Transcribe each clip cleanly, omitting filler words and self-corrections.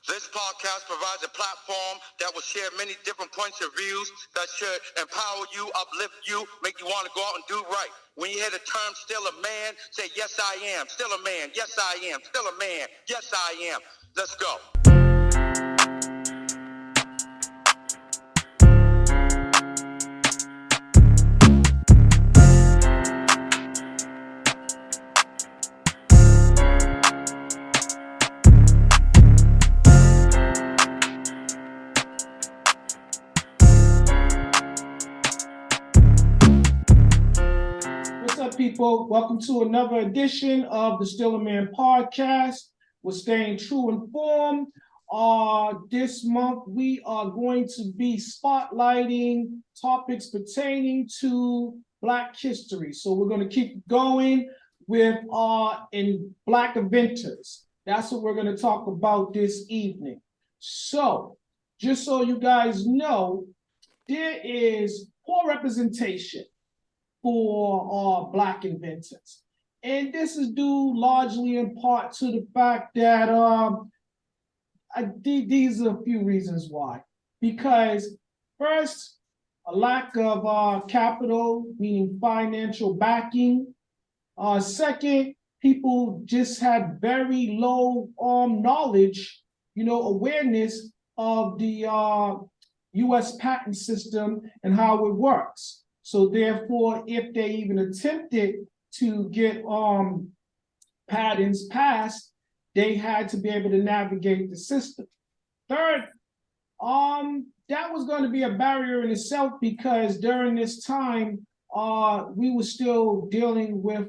This podcast provides a platform that will share many different points of views that should empower you, uplift you, make you want to go out and do right. When you hear the term still a man, say, yes, I am. Still a man. Yes, I am. Still a man. Yes, I am. Let's go. People, welcome to another edition of the Still a Man podcast. We're staying true and form. This month we are going to be spotlighting topics pertaining to Black history. So we're going to keep going with in Black Inventors. That's what we're going to talk about this evening. So, just so you guys know, there is poor representation for Black inventors. And this is due largely in part to the fact that these are a few reasons why. Because first, a lack of capital, meaning financial backing. Second, people just had very low knowledge, awareness of the US patent system and how it works. So therefore, if they even attempted to get patents passed, they had to be able to navigate the system. Third, that was going to be a barrier in itself because during this time, we were still dealing with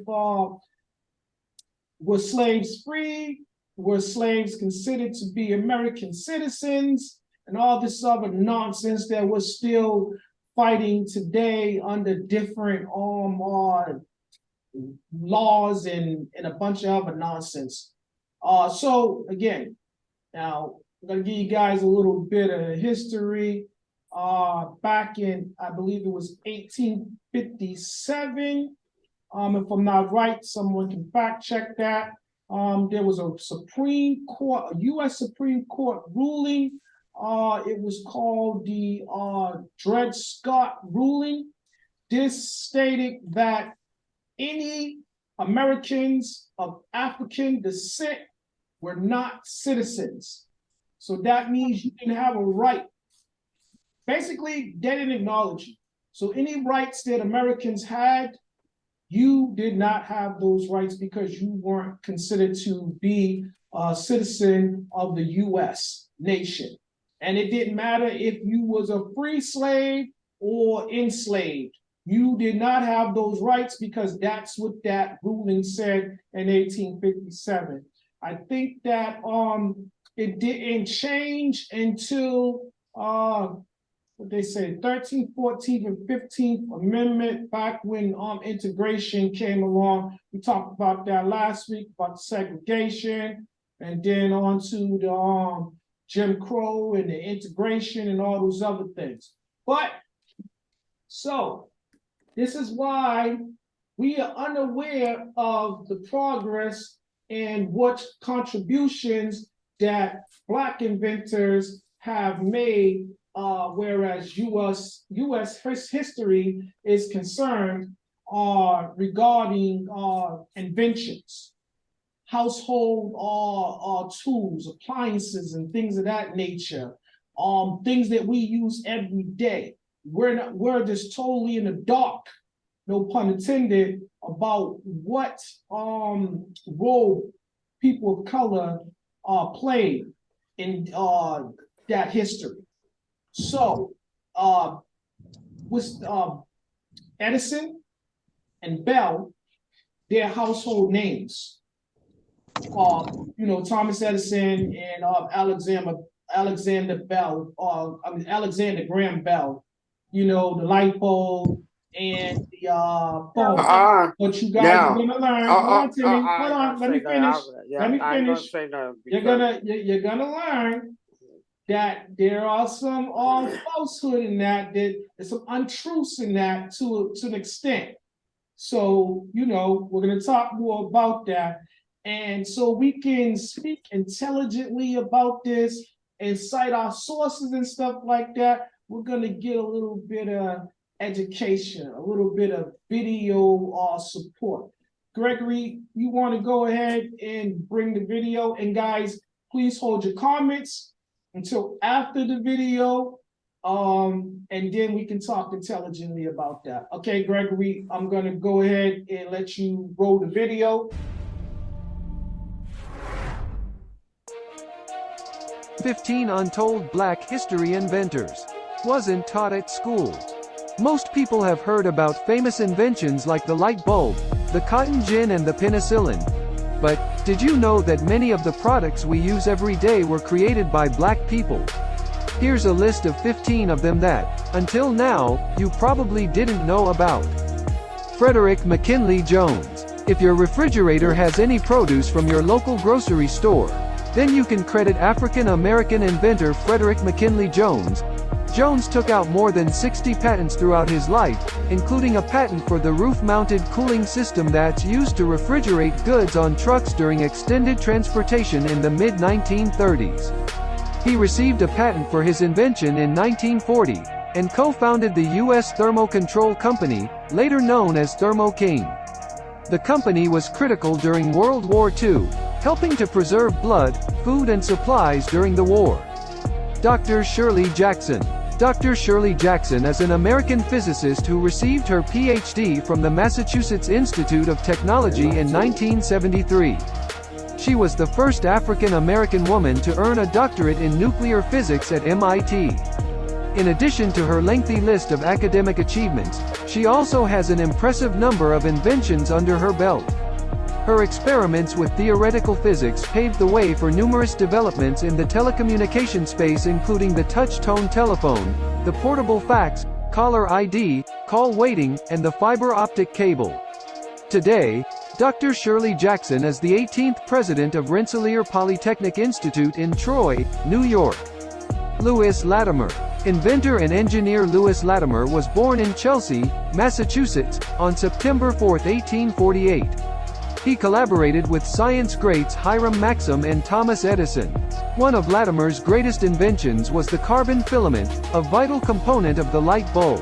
were slaves free, were slaves considered to be American citizens, and all this other nonsense that was still fighting today under different laws and a bunch of other nonsense. So again, now I'm gonna give you guys a little bit of history. Back in, I believe it was 1857. If I'm not right, someone can fact check that. There was a Supreme Court, a U.S. Supreme Court ruling. It was called the Dred Scott ruling. This stated that any Americans of African descent were not citizens. So that means you didn't have a right. Basically, they didn't acknowledge you. So any rights that Americans had, you did not have those rights because you weren't considered to be a citizen of the U.S. nation. And it didn't matter if you was a free slave or enslaved. You did not have those rights because that's what that ruling said in 1857. I think that it didn't change until what they say, 13th, 14th, and 15th Amendment, back when integration came along. We talked about that last week, about segregation, and then on to the Jim Crow and the integration and all those other things. But so this is why we are unaware of the progress and what contributions that Black inventors have made, whereas U.S. history is concerned regarding inventions. Household tools, appliances, and things of that nature, things that we use every day. We're just totally in the dark, no pun intended, about what role people of color played in that history. So, with Edison and Bell, their household names. Thomas Edison and Alexander Bell, Alexander Graham Bell, the light bulb and the phone. But you guys are gonna learn. Hold on, Timmy. Hold on. Let me finish. Let me finish. You're gonna learn that there are some falsehood in that. There's some untruths in that to an extent. So we're gonna talk more about that. And so we can speak intelligently about this and cite our sources and stuff like that. We're going to get a little bit of education, a little bit of video support. Gregory, you want to go ahead and bring the video? And guys, please hold your comments until after the video. And then we can talk intelligently about that. Okay, Gregory, I'm going to go ahead and let you roll the video. 15 Untold Black History Inventors. Wasn't taught at school. Most people have heard about famous inventions like the light bulb, the cotton gin and the penicillin. But, did you know that many of the products we use every day were created by black people? Here's a list of 15 of them that, until now, you probably didn't know about. Frederick McKinley Jones. If your refrigerator has any produce from your local grocery store, then you can credit African-American inventor Frederick McKinley Jones. Jones took out more than 60 patents throughout his life, including a patent for the roof-mounted cooling system that's used to refrigerate goods on trucks during extended transportation in the mid-1930s. He received a patent for his invention in 1940, and co-founded the U.S. Thermo Control Company, later known as Thermo King. The company was critical during World War II, helping to preserve blood, food and supplies during the war. Dr. Shirley Jackson. Dr. Shirley Jackson is an American physicist who received her Ph.D. from the Massachusetts Institute of Technology in 1973. She was the first African-American woman to earn a doctorate in nuclear physics at MIT. In addition to her lengthy list of academic achievements, she also has an impressive number of inventions under her belt. Her experiments with theoretical physics paved the way for numerous developments in the telecommunication space, including the touch-tone telephone, the portable fax, caller ID, call waiting, and the fiber optic cable. Today, Dr. Shirley Jackson is the 18th president of Rensselaer Polytechnic Institute in Troy, New York. Lewis Latimer. Inventor and engineer Lewis Latimer was born in Chelsea, Massachusetts, on September 4, 1848. He collaborated with science greats Hiram Maxim and Thomas Edison. One of Latimer's greatest inventions was the carbon filament, a vital component of the light bulb.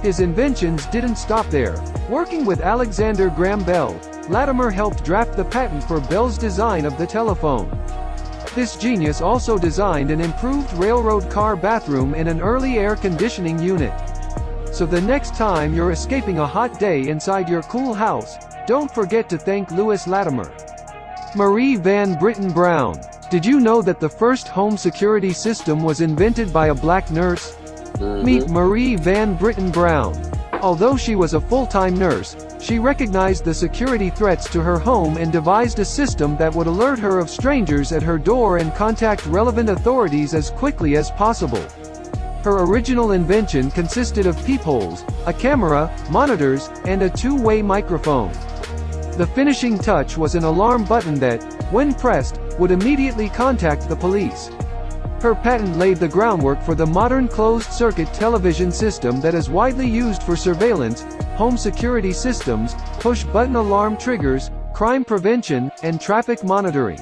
His inventions didn't stop there. Working with Alexander Graham Bell, Latimer helped draft the patent for Bell's design of the telephone. This genius also designed an improved railroad car bathroom in an early air conditioning unit. So the next time you're escaping a hot day inside your cool house, don't forget to thank Lewis Latimer. Marie Van Britten Brown. Did you know that the first home security system was invented by a black nurse? Meet Marie Van Britten Brown. Although she was a full-time nurse, she recognized the security threats to her home and devised a system that would alert her of strangers at her door and contact relevant authorities as quickly as possible. Her original invention consisted of peepholes, a camera, monitors, and a two-way microphone. The finishing touch was an alarm button that, when pressed, would immediately contact the police. Her patent laid the groundwork for the modern closed-circuit television system that is widely used for surveillance, home security systems, push-button alarm triggers, crime prevention, and traffic monitoring.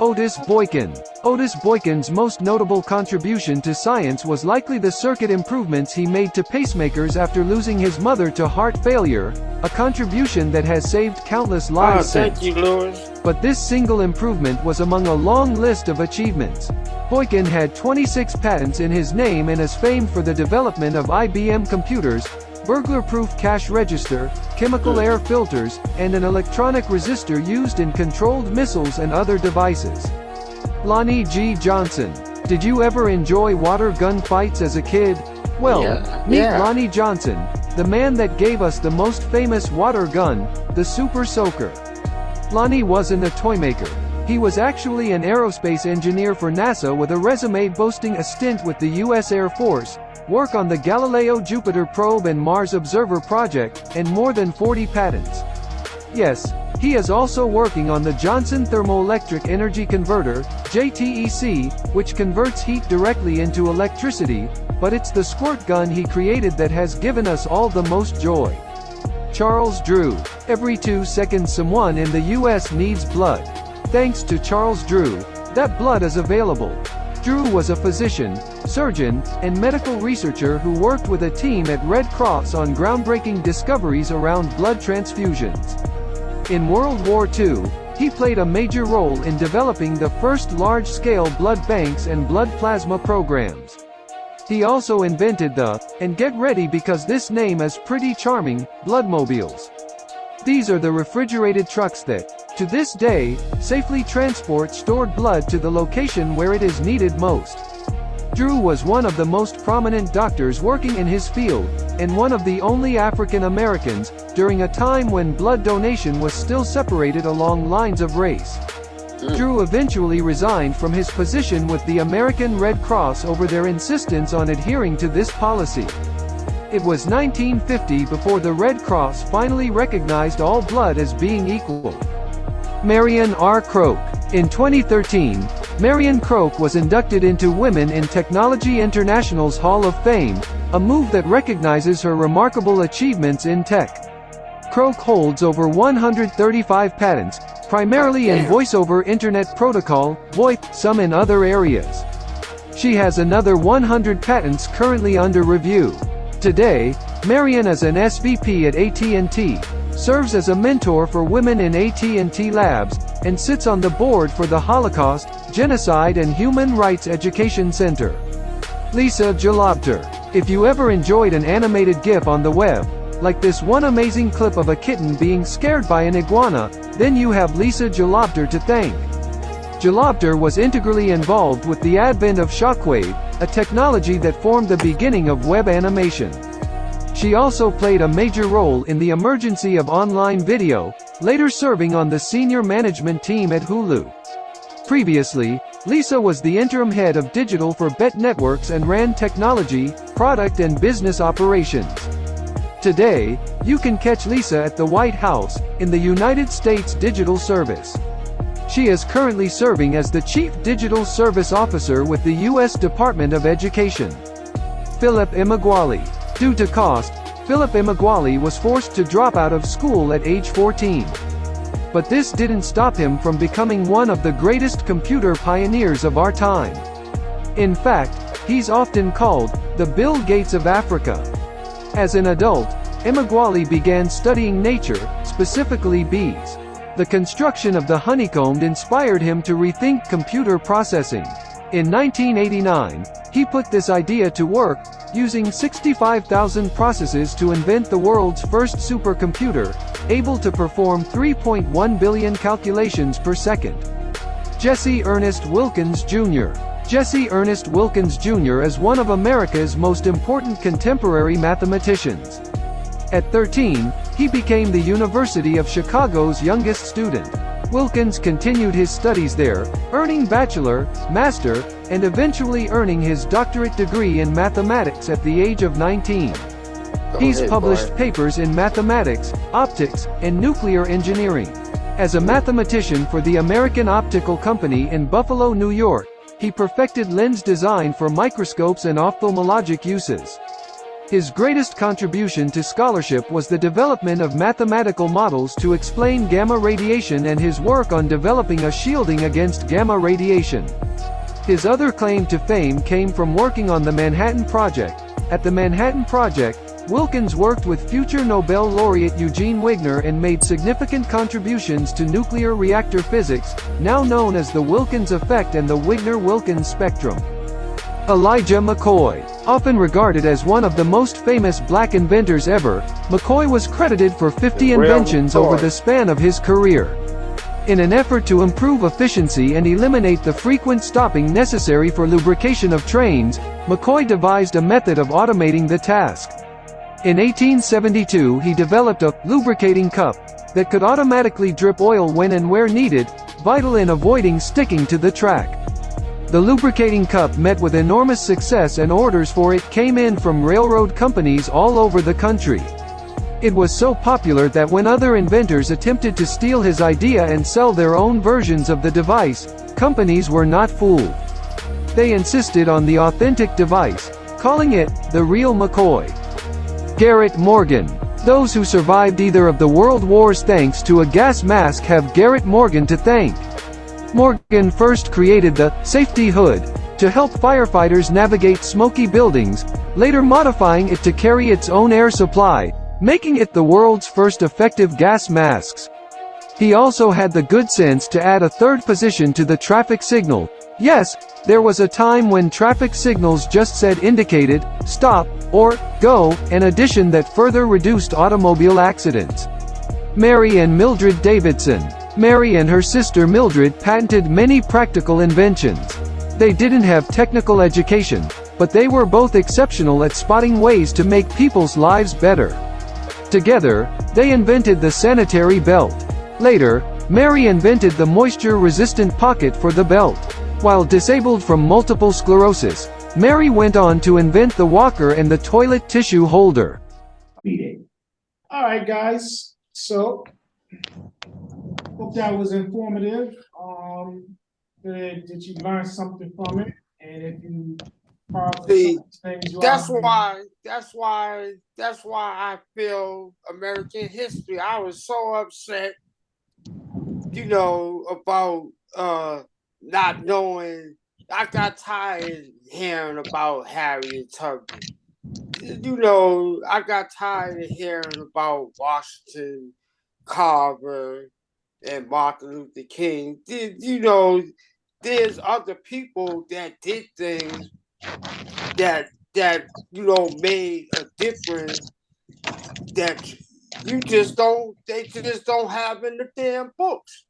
Otis Boykin. Otis Boykin's most notable contribution to science was likely the circuit improvements he made to pacemakers after losing his mother to heart failure, a contribution that has saved countless lives since. Thank you, Louis. But this single improvement was among a long list of achievements. Boykin had 26 patents in his name and is famed for the development of IBM computers, burglar-proof cash register, chemical air filters, and an electronic resistor used in controlled missiles and other devices. Lonnie G. Johnson. Did you ever enjoy water gun fights as a kid? Well, meet Lonnie Johnson, the man that gave us the most famous water gun, the Super Soaker. Lonnie wasn't a toymaker. He was actually an aerospace engineer for NASA with a resume boasting a stint with the U.S. Air Force, work on the Galileo Jupiter probe and Mars Observer project, and more than 40 patents. Yes, he is also working on the Johnson Thermoelectric Energy Converter, JTEC, which converts heat directly into electricity, but it's the squirt gun he created that has given us all the most joy. Charles Drew. Every 2 seconds someone in the US needs blood. Thanks to Charles Drew, that blood is available. Drew was a physician, surgeon, and medical researcher who worked with a team at Red Cross on groundbreaking discoveries around blood transfusions. In World War II, he played a major role in developing the first large-scale blood banks and blood plasma programs. He also invented the, and get ready because this name is pretty charming, bloodmobiles. These are the refrigerated trucks that, to this day, safely transport stored blood to the location where it is needed most. Drew was one of the most prominent doctors working in his field, and one of the only African Americans, during a time when blood donation was still separated along lines of race. Drew eventually resigned from his position with the American Red Cross over their insistence on adhering to this policy. It was 1950 before the Red Cross finally recognized all blood as being equal. Marion R. Croak. In 2013, Marion Croak was inducted into Women in Technology International's Hall of Fame, a move that recognizes her remarkable achievements in tech. Croak holds over 135 patents, primarily in voice-over Internet Protocol, VoIP, some in other areas. She has another 100 patents currently under review. Today, Marion is an SVP at AT&T, serves as a mentor for women in AT&T Labs, and sits on the board for the Holocaust, Genocide and Human Rights Education Center. Lisa Jalobter. If you ever enjoyed an animated GIF on the web, like this one amazing clip of a kitten being scared by an iguana, then you have Lisa Jalobter to thank. Jalobter was integrally involved with the advent of Shockwave, a technology that formed the beginning of web animation. She also played a major role in the emergence of online video, later serving on the senior management team at Hulu. Previously, Lisa was the interim head of digital for BET Networks and ran technology, product and business operations. Today, you can catch Lisa at the White House, in the United States Digital Service. She is currently serving as the Chief Digital Service Officer with the U.S. Department of Education. Philip Emeagwali. Due to cost, Philip Emeagwali was forced to drop out of school at age 14. But this didn't stop him from becoming one of the greatest computer pioneers of our time. In fact, he's often called the Bill Gates of Africa. As an adult, Emeagwali began studying nature, specifically bees. The construction of the honeycomb inspired him to rethink computer processing. In 1989, he put this idea to work, using 65,000 processes to invent the world's first supercomputer, able to perform 3.1 billion calculations per second. Jesse Ernest Wilkins, Jr. Jesse Ernest Wilkins, Jr. is one of America's most important contemporary mathematicians. At 13, he became the University of Chicago's youngest student. Wilkins continued his studies there, earning bachelor, master, and eventually earning his doctorate degree in mathematics at the age of 19. He's published papers in mathematics, optics, and nuclear engineering. As a mathematician for the American Optical Company in Buffalo, New York, he perfected lens design for microscopes and ophthalmologic uses. His greatest contribution to scholarship was the development of mathematical models to explain gamma radiation and his work on developing a shielding against gamma radiation. His other claim to fame came from working on the Manhattan Project. At the Manhattan Project, Wilkins worked with future Nobel laureate Eugene Wigner and made significant contributions to nuclear reactor physics, now known as the Wilkins effect and the Wigner-Wilkins spectrum. Elijah McCoy. Often regarded as one of the most famous black inventors ever, McCoy was credited for 50 inventions over the span of his career. In an effort to improve efficiency and eliminate the frequent stopping necessary for lubrication of trains, McCoy devised a method of automating the task. In 1872 he developed a lubricating cup that could automatically drip oil when and where needed, vital in avoiding sticking to the track. The lubricating cup met with enormous success and orders for it came in from railroad companies all over the country. It was so popular that when other inventors attempted to steal his idea and sell their own versions of the device, companies were not fooled. They insisted on the authentic device, calling it the real McCoy. Garrett Morgan. Those who survived either of the world wars thanks to a gas mask have Garrett Morgan to thank. Morgan first created the safety hood to help firefighters navigate smoky buildings, later modifying it to carry its own air supply, making it the world's first effective gas masks. He also had the good sense to add a third position to the traffic signal. Yes, there was a time when traffic signals just said indicated, stop, or go, an addition that further reduced automobile accidents. Mary and Mildred Davidson. Mary and her sister Mildred patented many practical inventions. They didn't have technical education, but they were both exceptional at spotting ways to make people's lives better. Together, they invented the sanitary belt. Later, Mary invented the moisture-resistant pocket for the belt. While disabled from multiple sclerosis, Mary went on to invent the walker and the toilet tissue holder. All right, guys. So, hope that was informative. Did you learn something from it? And if you See, things you that's are- why I feel American history. I was so upset, about not knowing. I got tired hearing about Harriet Tubman. I got tired of hearing about Washington Carver and Martin Luther King. There's other people that did things that made a difference that they just don't have in the damn books.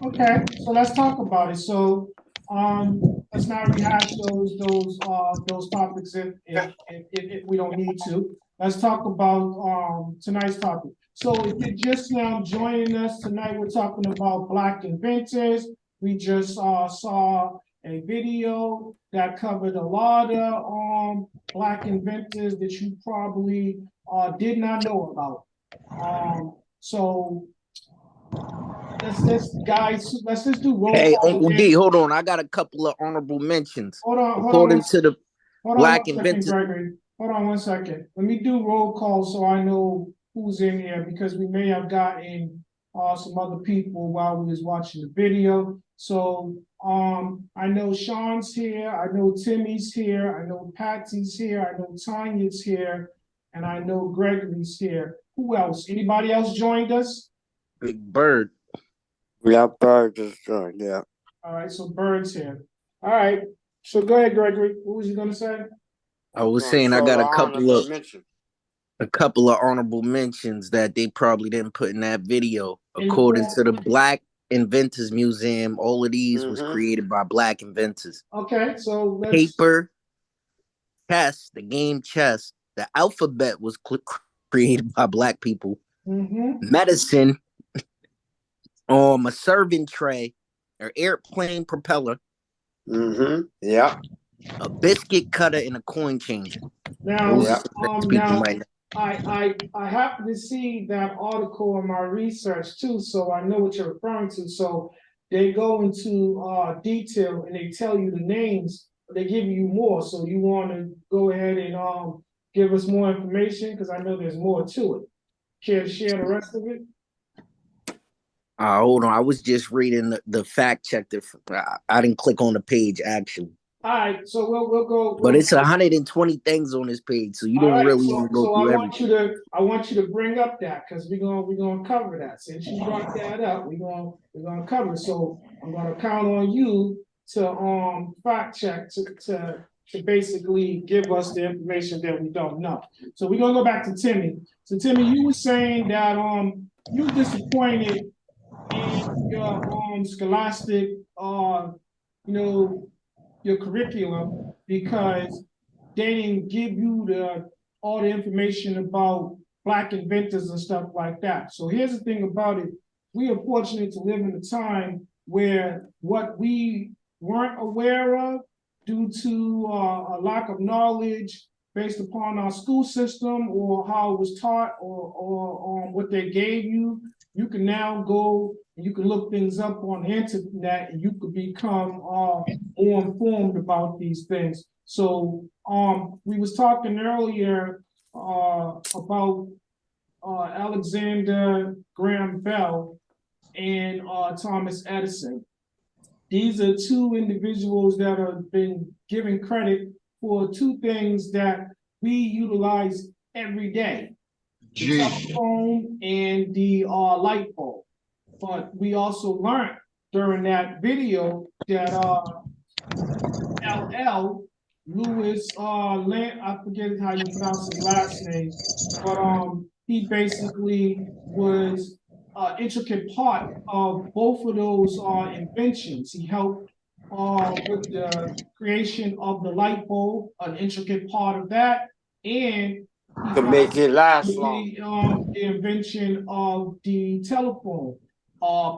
Okay, so let's talk about it. So, let's not rehash those topics if we don't need to. Let's talk about tonight's topic. So, if you're just now joining us tonight, we're talking about Black inventors. We just saw a video that covered a lot of Black inventors that you probably did not know about. So let's just do roll Hey, call. Uncle Okay? D, hold on. I got a couple of honorable mentions. Hold on According to the hold on Black one second, inventors. Gregory. Hold on one second. Let me do roll call so I know who's in here because we may have gotten some other people while we was watching the video. So I know Sean's here, I know Timmy's here, I know Patsy's here, I know Tanya's here, and I know Gregory's here. Who else? Anybody else joined us? Big Bird. Yeah, Bird just joined. Yeah. All right, so Bird's here. All right, so go ahead, Gregory. What was you gonna say? I was saying I got a couple of honorable mentions that they probably didn't put in that video. According to the Black Inventors Museum, all of these was created by Black inventors. Okay, so let's... Paper, chess, the game chess, the alphabet was created by Black people. Medicine, a serving tray, or airplane propeller. Yeah. A biscuit cutter and a coin changer. Now, I happen to see that article in my research too, so I know what you're referring to. So they go into detail and they tell you the names, but they give you more. So you want to go ahead and give us more information because I know there's more to it. Care to share the rest of it? Hold on. I was just reading the fact check. I didn't click on the page actually. All right, so we'll go. But it's 120 things on this page, so you don't really want to go through everything. I want you to bring up that because we're gonna cover that. Since you brought that up, we're gonna cover it. So I'm gonna count on you to fact check to basically give us the information that we don't know. So we're gonna go back to Timmy. So Timmy, you were saying that you were disappointed in your scholastic your curriculum because they didn't give you all the information about Black inventors and stuff like that. So here's the thing about it. We are fortunate to live in a time where what we weren't aware of due to a lack of knowledge based upon our school system or how it was taught or what they gave you, you can now go and you can look things up on the internet and you could become more informed about these things. So we was talking earlier about Alexander Graham Bell and Thomas Edison. These are two individuals that have been given credit for two things that we utilize every day: the telephone and the light bulb. But we also learned during that video that LL Lewis I forget how you pronounce his last name, but he basically was an intricate part of both of those inventions. He helped with the creation of the light bulb, an intricate part of that, and he to make it last long. the invention of the telephone,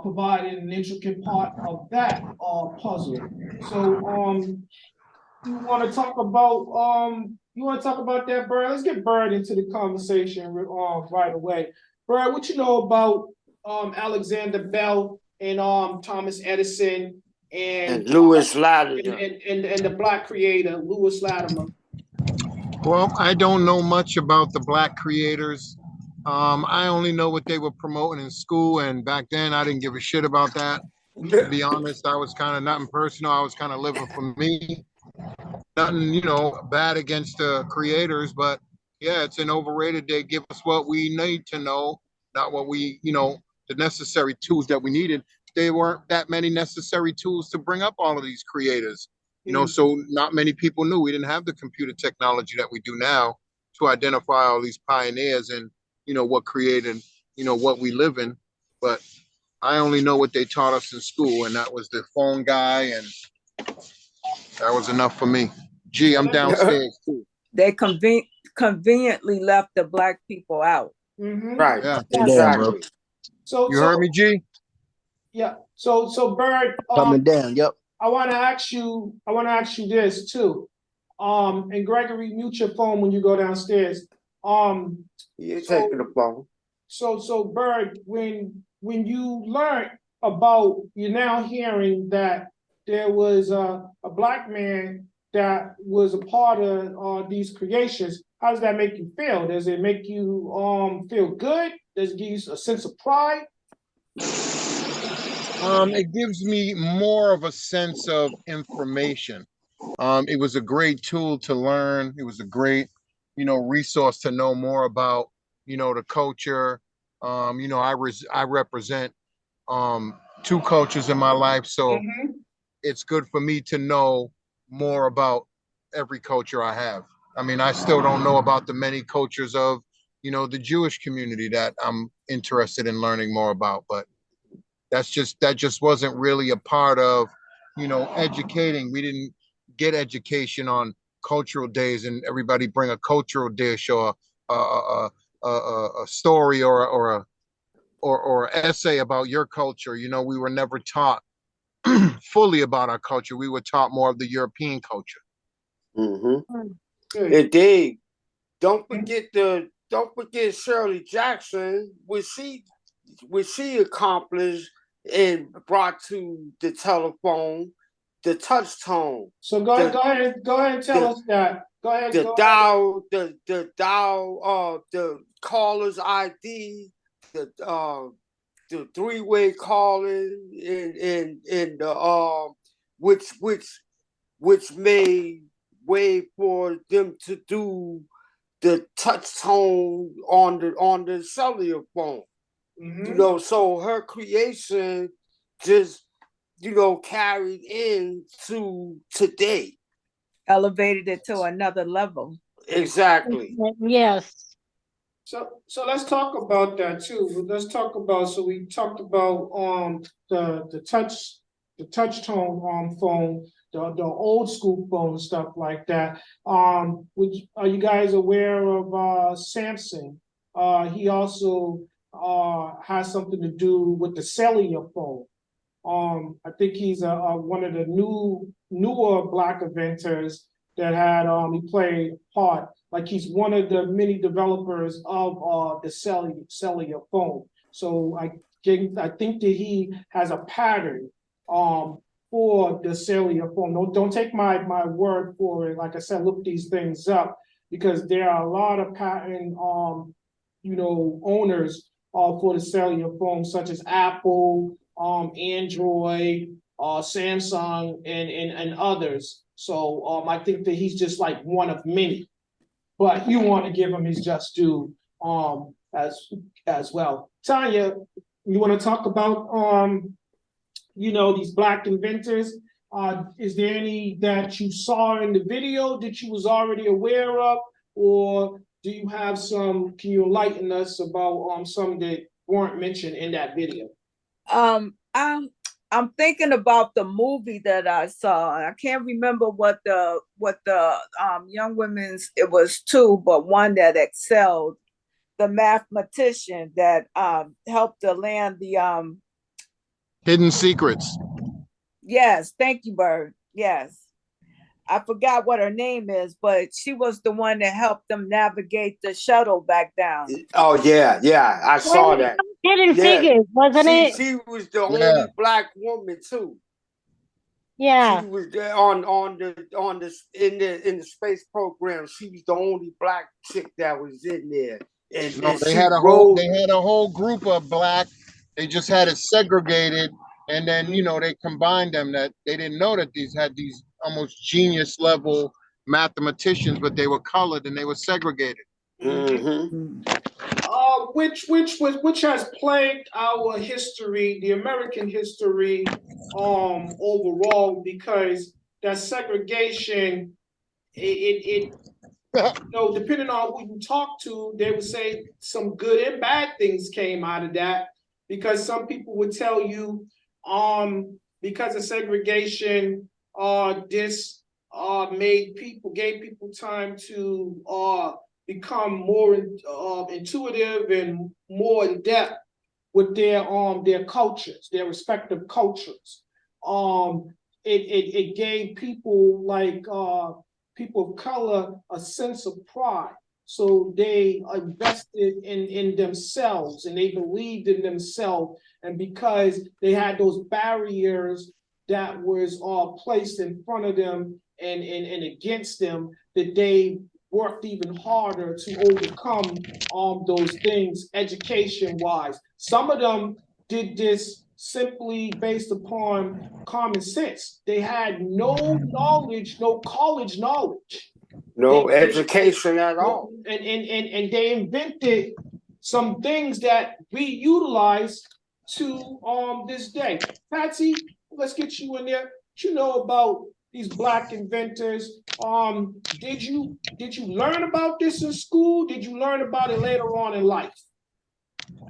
provided an intricate part of that puzzle. So you want to talk about that, Bird? Let's get Bird into the conversation right away. Bird, what you know about Alexander Bell and Thomas Edison and Lewis Latimer and the Black creator Lewis Latimer? Well, I don't know much about the Black creators. I only know what they were promoting in school, and back then I didn't give a shit about that. To be honest, I was kind of nothing personal. I was kind of living for me. Nothing, bad against the creators, but yeah, it's an overrated. They give us what we need to know, not what the necessary tools that we needed. There weren't that many necessary tools to bring up all of these creators. So not many people knew. We didn't have the computer technology that we do now to identify all these pioneers and, what created, what we live in. But I only know what they taught us in school, and that was the phone guy, and that was enough for me. Gee, I'm downstairs too. They conveniently left the Black people out. Right. Yeah. Exactly. So You heard me, G? Yeah. So Bird, Coming down. Yep. I want to ask you this too. And Gregory, mute your phone when you go downstairs. You're taking the phone. So Bird, when you learned about, you're now hearing that there was a Black man that was a part of these creations. How does that make you feel? Does it make you feel good? Does it give you a sense of pride? It gives me more of a sense of information. It was a great tool to learn. It was a great, resource to know more about, the culture. I represent two cultures in my life, so it's good for me to know more about every culture I have. I mean, I still don't know about the many cultures of, the Jewish community that I'm interested in learning more about, but that just wasn't really a part of, educating. We didn't get education on cultural days and everybody bring a cultural dish or a story or essay about your culture. We were never taught fully about our culture. We were taught more of the European culture. Indeed. Don't forget Shirley Jackson, what she accomplished and brought to the telephone, the touch tone. So go ahead and tell us that. Go ahead. The dial, the caller's ID, the three-way calling, and the which made way for them to do the touch tone on the cellular phone. So her creation just carried into today, Elevated it to another level. exactly. Yes. So let's talk about that too. Let's talk about, so we talked about the touch tone phone, the old school phone and stuff like that. Are you guys aware of Samson? He also has something to do with the cellular phone. I think he's one of the newer Black inventors that had he played a part. Like, he's one of the many developers of the cellular phone. So I think that he has a pattern for the cellular phone. Don't take my word for it. Like I said, look these things up, because there are a lot of pattern owners for the cellular phones, such as Apple, Android, Samsung, and others. So I think that he's just like one of many. But you want to give him his just due as well. Tanya, you want to talk about these Black inventors? Is there any that you saw in the video that you was already aware of, or do you have some? Can you enlighten us about some that weren't mentioned in that video? I'm thinking about the movie that I saw. I can't remember what the young women's, it was two, but one that excelled, the mathematician that helped to land the Hidden Secrets. Yes, thank you, Bird. Yes. I forgot what her name is, but she was the one that helped them navigate the shuttle back down. Oh yeah, I saw that. Hidden Figures, wasn't it? She was the only Black woman too. Yeah. She was there on the in the space program. She was the only Black chick that was in there. And they had a whole group of Black. They just had it segregated, and then they combined them. That they didn't know that these had these almost genius level mathematicians, but they were colored and they were segregated. Mm-hmm. Which has plagued our history, the American history, overall, because that segregation, it depending on who you talk to, they would say some good and bad things came out of that, because some people would tell you, because of segregation, this gave people time to become more intuitive and more in depth with their cultures, their respective cultures. It gave people like people of color a sense of pride. So they invested in themselves and they believed in themselves. And because they had those barriers that was placed in front of them and against them, that they worked even harder to overcome those things education-wise. Some of them did this simply based upon common sense. They had no knowledge, no college knowledge. No education at all. And they invented some things that we utilize to this day. Patsy, let's get you in there. What you know about these Black inventors? Did you learn about this in school? Did you learn about it later on in life?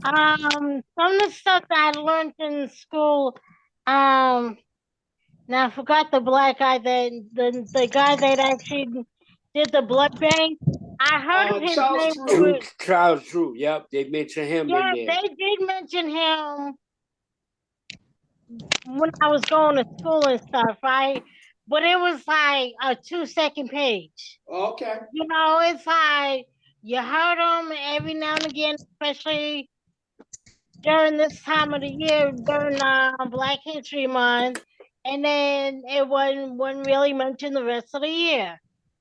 Some of the stuff that I learned in school, now I forgot the Black guy the guy that actually did the blood bank. I heard of his name. Charles Drew. Yep, they mentioned him in there. They did mention him when I was going to school and stuff, right? But it was like a 2-second page. Okay. It's like you heard him every now and again, especially during this time of the year, during Black History Month, and then it wouldn't really mention the rest of the year.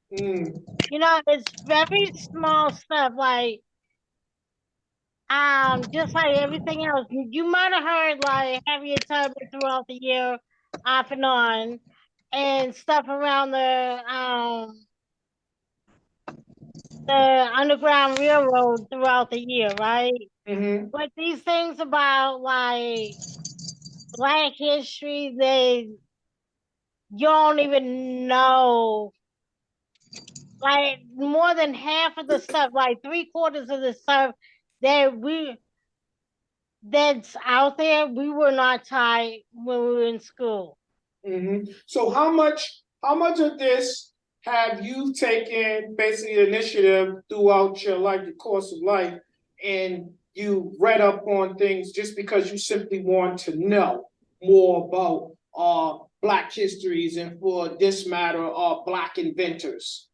It's very small stuff, like just like everything else. You might have heard like Harriet Tubman throughout the year, off and on, and stuff around the Underground Railroad throughout the year, right? Mm-hmm. But these things about like Black history, you don't even know. Like more than half of the stuff, like 3/4 of the stuff that's out there, we were not taught when we were in school. Mm-hmm. So how much of this have you taken basically the initiative throughout your life, the course of life, and you read up on things just because you simply want to know more about Black histories, and for this matter, Black inventors?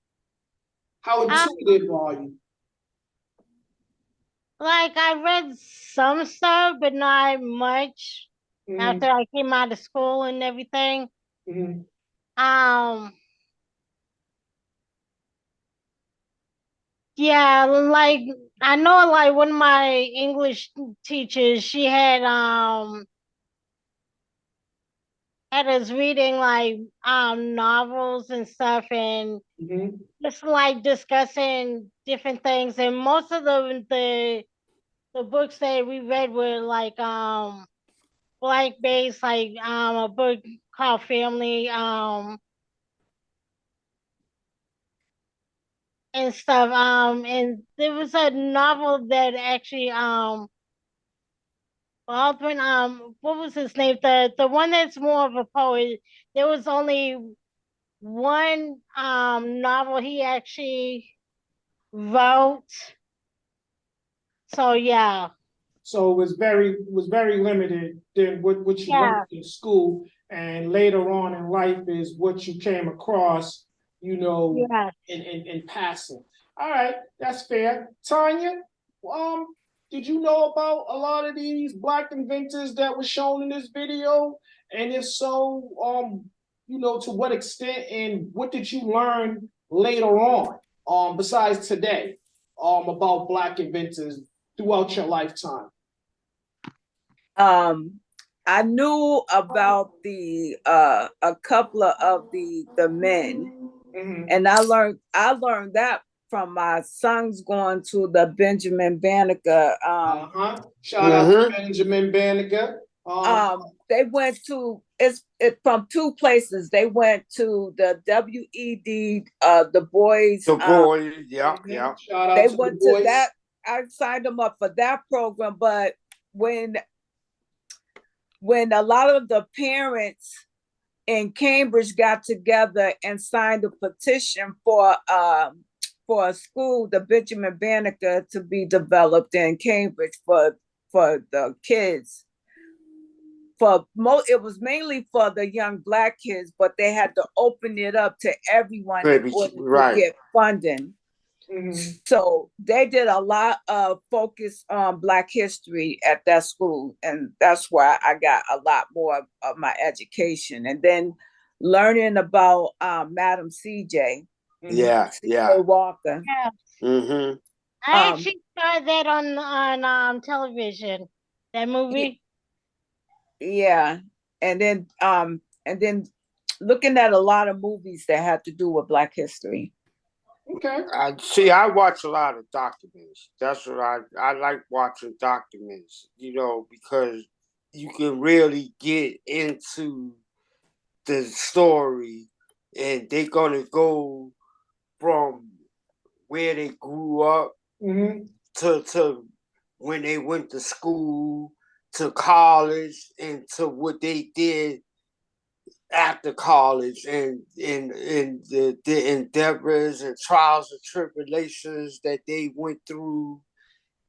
How intuitive are you? Like I read some stuff, but not much. After I came out of school and everything. Yeah, like I know like one of my English teachers, she had us reading like novels and stuff and just like discussing different things, and most of the books that we read were like black based, like a book called Family and stuff, and there was a novel that actually Baldwin, what was his name? The one that's more of a poet. There was only one novel he actually wrote. So yeah. So it was very limited than what you learned Yeah. in school, and later on in life is what you came across, Yeah. in passing. All right, that's fair. Tanya, um, did you know about a lot of these black inventors that were shown in this video? And if so, to what extent, and what did you learn later on, besides today, about black inventors throughout your lifetime? I knew about the a couple of the men, and I learned that from my sons going to the Benjamin Banneker. Shout out to Benjamin Banneker. They went to it from two places. They went to the WED, the boys. The boys, yeah. Shout out They to the went to boys. that. I signed them up for that program, but when a lot of the parents in Cambridge got together and signed a petition for a school, the Benjamin Banneker, to be developed in Cambridge for the kids. It was mainly for the young black kids, but they had to open it up to everyone in order to get funding. So they did a lot of focus on Black history at that school, and that's where I got a lot more of my education. And then learning about Madam CJ, CJ Walker. Yeah. I actually saw that on television. That movie. Yeah, and then looking at a lot of movies that had to do with Black history. Okay. I watch a lot of documents. That's what I like watching documents, because you can really get into the story, and they're gonna go from where they grew up to when they went to school, to college, and to what they did after college, and the endeavors and trials and tribulations that they went through,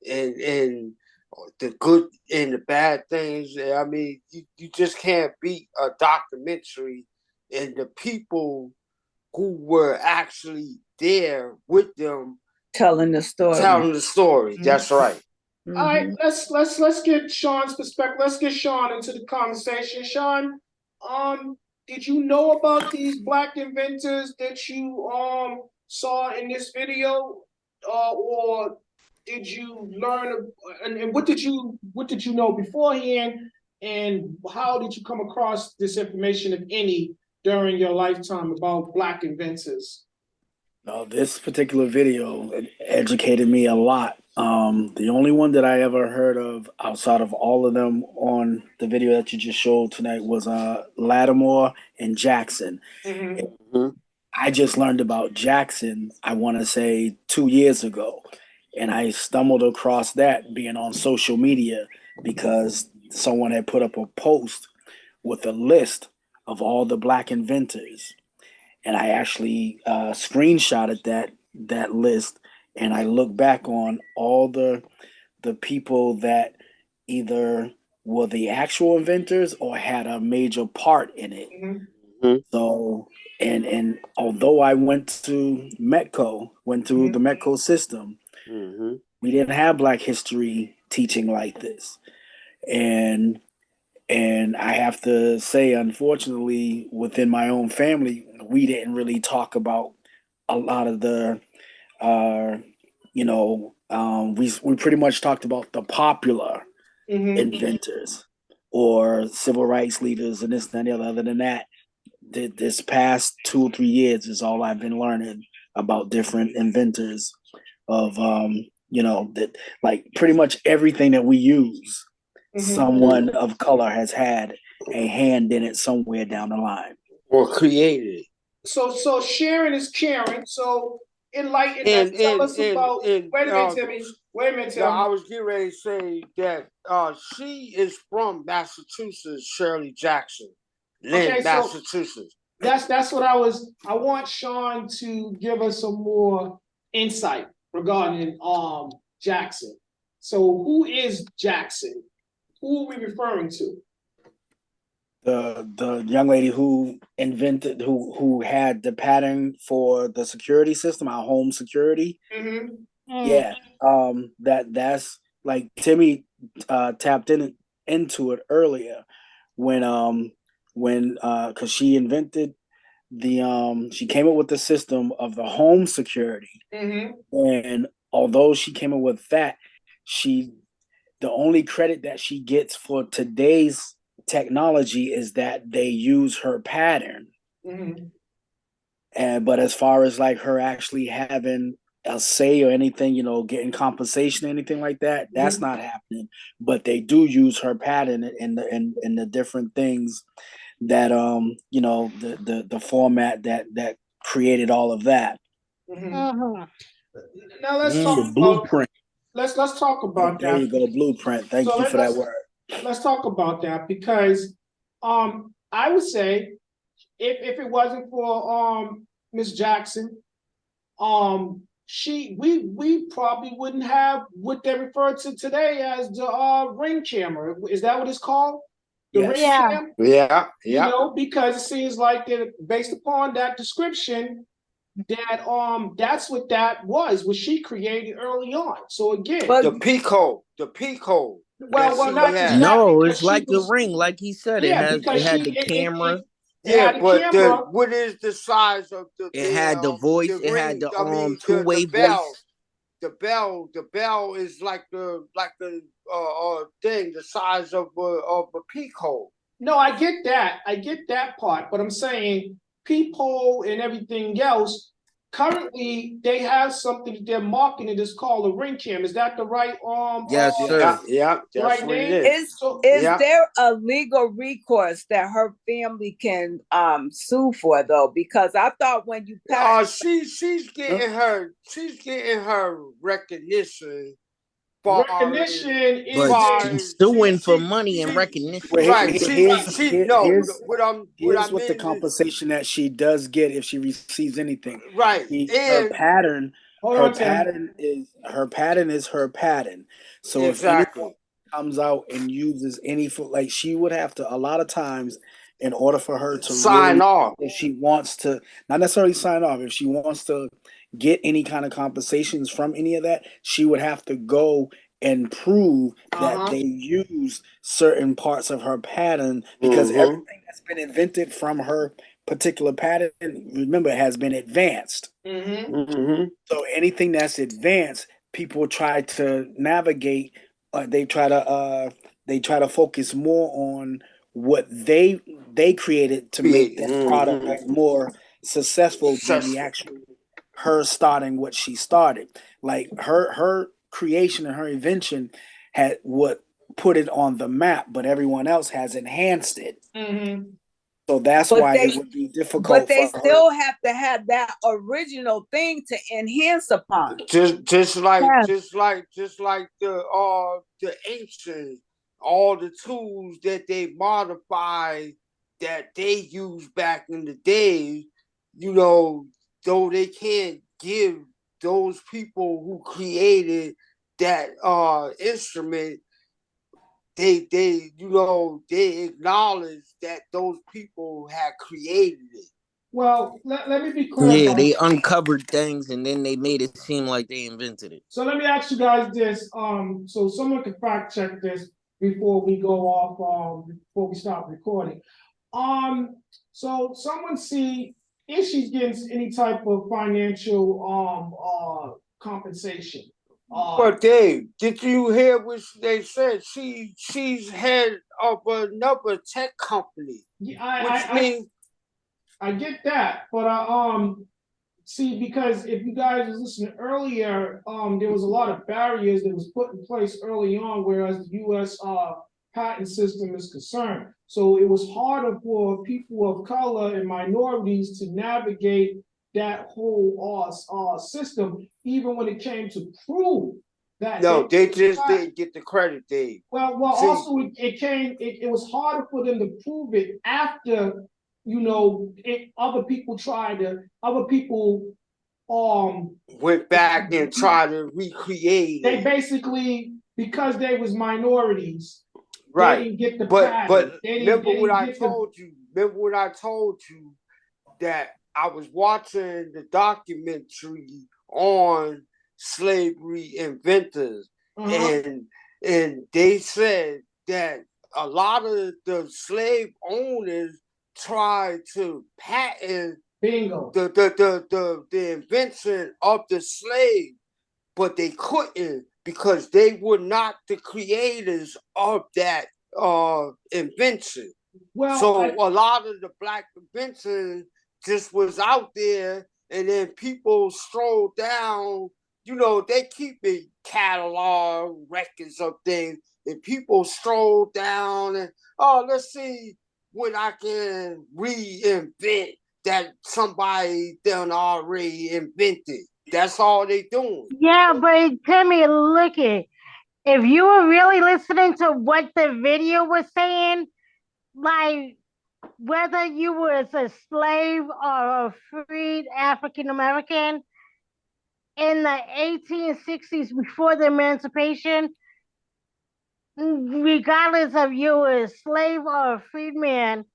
and the good and the bad things. I mean, you just can't beat a documentary and the people who were actually there with them telling the story. That's right. All right, let's get Sean's perspective. Let's get Sean into the conversation. Sean, did you know about these black inventors that you saw in this video, or did you learn? And what did you know beforehand? And how did you come across this information, if any, during your lifetime about black inventors? This particular video educated me a lot. The only one that I ever heard of outside of all of them on the video that you just showed tonight was Lattimore and Jackson. I just learned about Jackson, I want to say 2 years ago. And I stumbled across that being on social media because someone had put up a post with a list of all the black inventors. And I actually screenshotted that list, and I look back on all the people that either were the actual inventors or had a major part in it. So, and although I went to the Metco system, we didn't have Black history teaching like this, and I have to say, unfortunately, within my own family, we didn't really talk about a lot of the we pretty much talked about the popular inventors or civil rights leaders and this and the other. Other than that, this past 2 or 3 years is all I've been learning about different inventors of that, like, pretty much everything that we use, someone of color has had a hand in it somewhere down the line. Or created. So sharing is caring. So enlighten us. Tell us about. Wait a minute, Timmy. Wait a minute, Timmy. I was getting ready to say that she is from Massachusetts, Shirley Jackson, Lynn, Massachusetts. That's what I want Sean to give us some more insight regarding Jackson. So who is Jackson? Who are we referring to? The young lady who invented, who had the pattern for the security system, our home security. Yeah, that's like Timmy tapped into it earlier when because she invented she came up with the system of the home security, and although she came up with that, the only credit that she gets for today's technology is that they use her pattern. But as far as like her actually having a say or anything, getting compensation or anything like that, that's not happening. But they do use her pattern in the different things that the format that created all of that. Now let's talk the blueprint. Let's talk about that. There you go, blueprint. Thank you for that word. Let's talk about that because I would say if it wasn't for Miss Jackson, we probably wouldn't have what they refer to today as the ring camera. Is that what it's called? The ring cam? Yeah. Because it seems like that based upon that description, that that's what that was she created early on. So again, the P code. Well, not just no, it's like a ring, like he said. It had the camera. What is the size of the? It had the voice. It had the two-way voice. The bell is like the thing, the size of a peephole. No, I get that part, but I'm saying peephole and everything else. Currently, they have something that they're marketing that's called a ring cam. Is that the right Yes, sir. Yeah, that's right what name? It is. Is there a legal recourse that her family can sue for though? Because I thought when you she's getting her recognition. But she's suing for money and recognition. Right. Here's what the compensation that she does get if she receives anything. Right. Her pattern is her pattern. So if anyone comes out and uses any like she would have to a lot of times in order for her to sign off, if she wants to, not necessarily sign off, if she wants to get any kind of compensations from any of that, she would have to go and prove that they use certain parts of her pattern because everything that's been invented from her particular pattern, remember, has been advanced. So anything that's advanced, people try to navigate. They try to focus more on what they created to make that product more successful than the actual her starting what she started. Like her creation and her invention had what put it on the map, but everyone else has enhanced it. So that's why it would be difficult. But they still have to have that original thing to enhance upon. Just like the ancients, all the tools that they modify that they used back in the day, though they can't give those people who created that instrument, they acknowledge that those people had created it. Well, let me be clear. Yeah, they uncovered things and then they made it seem like they invented it. So let me ask you guys this. So someone can fact check this before we go off, before we stop recording. So someone see if she's getting any type of financial compensation. But Dave, did you hear what they said? She's head of another tech company, Yeah, which means I get that, but see, because if you guys was listening earlier, there was a lot of barriers that was put in place early on, whereas the U.S. Patent system is concerned. So it was harder for people of color and minorities to navigate that whole system, even when it came to prove that no, they just didn't get the credit, Dave. Well, See, also it was harder for them to prove it after, you know, other people went back and tried to recreate they it. basically, because they was minorities, Right. they didn't get the But pattern. remember what I told you. Remember what I told you, that I was watching the documentary on slavery inventors, and they said that a lot of the slave owners tried to patent Bingo. the invention of the slave, but they couldn't because they were not the creators of that invention. Well, so a lot of the black inventions just was out there, and then people strolled down. You know, they keep a catalog records of things, and people stroll down and, oh, let's see what I can reinvent that somebody done already invented. That's all they doing. Yeah, but Timmy, look it. If you were really listening to what the video was saying, like whether you was a slave or a freed African American in the 1860s before the emancipation, regardless of you were a slave or a freed man,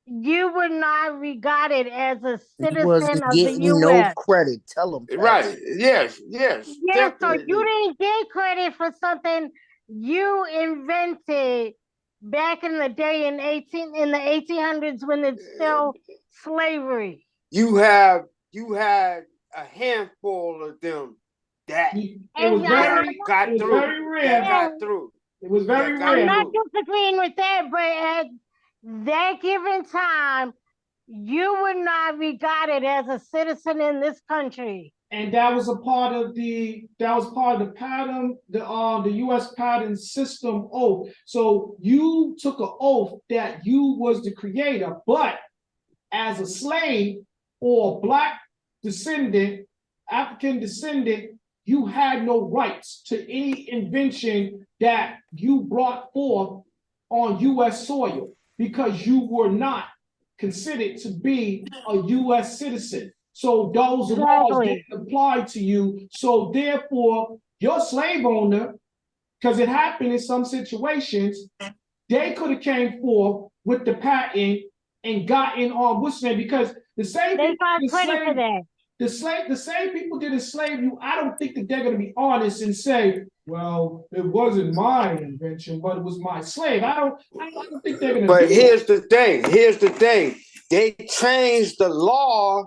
you were not regarded as a You citizen wasn't of the getting no U.S. credit. Tell them, Right. Yes. Yes. Yeah, so Definitely. you didn't get credit for something you invented back in the day in the 1800s when it's still slavery. You had a handful of them that it was got through. very rare. That got through. It was very That got I'm rare. not through. disagreeing with that, but at that given time, you were not regarded as a citizen in this country. And that was part of the pattern, the U.S. patent system oath. So you took an oath that you was the creator, but as a slave or black descendant, African descendant, you had no rights to any invention that you brought forth on U.S. soil because you were not considered to be a U.S. citizen. So those laws didn't apply to you. So therefore, your slave owner, because it happened in some situations, they could have came forth with the patent and gotten on what's name, because the same They people got credit for that. the same people did enslave you. I don't think that they're going to be honest and say, well, it wasn't my invention, but it was my slave. I don't think they're going to. But here's the thing. They changed the law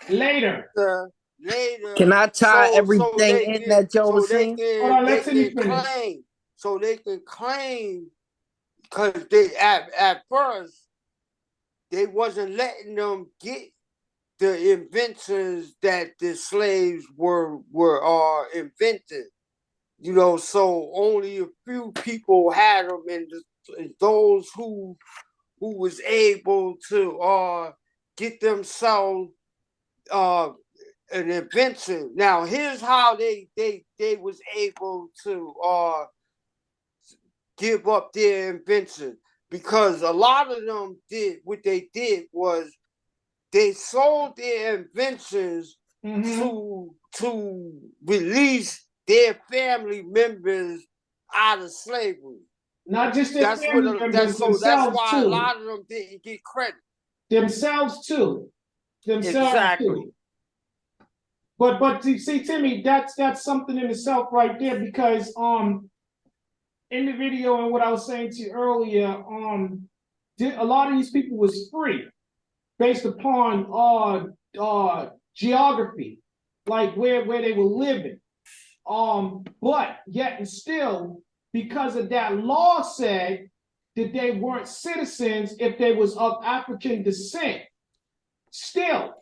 later. Can I tie everything in that Joe was saying? Hold on, let Timmy finish. So they can claim, because they at first they wasn't letting them get the inventions that the slaves were invented. You know, so only a few people had them, and those who was able to get themselves an invention. Now, here's how they was able to give up their invention, because a lot of them did what they did was they sold their inventions to release their family members out of slavery. Not just their family members, themselves that's why too. a lot of them didn't get credit. Themselves too. Exactly. Too. But see, Timmy, that's something in itself right there, because in the video and what I was saying to you earlier, a lot of these people was free based upon geography. like where they were living. But yet and still, because of that law said that they weren't citizens if they was of African descent, still,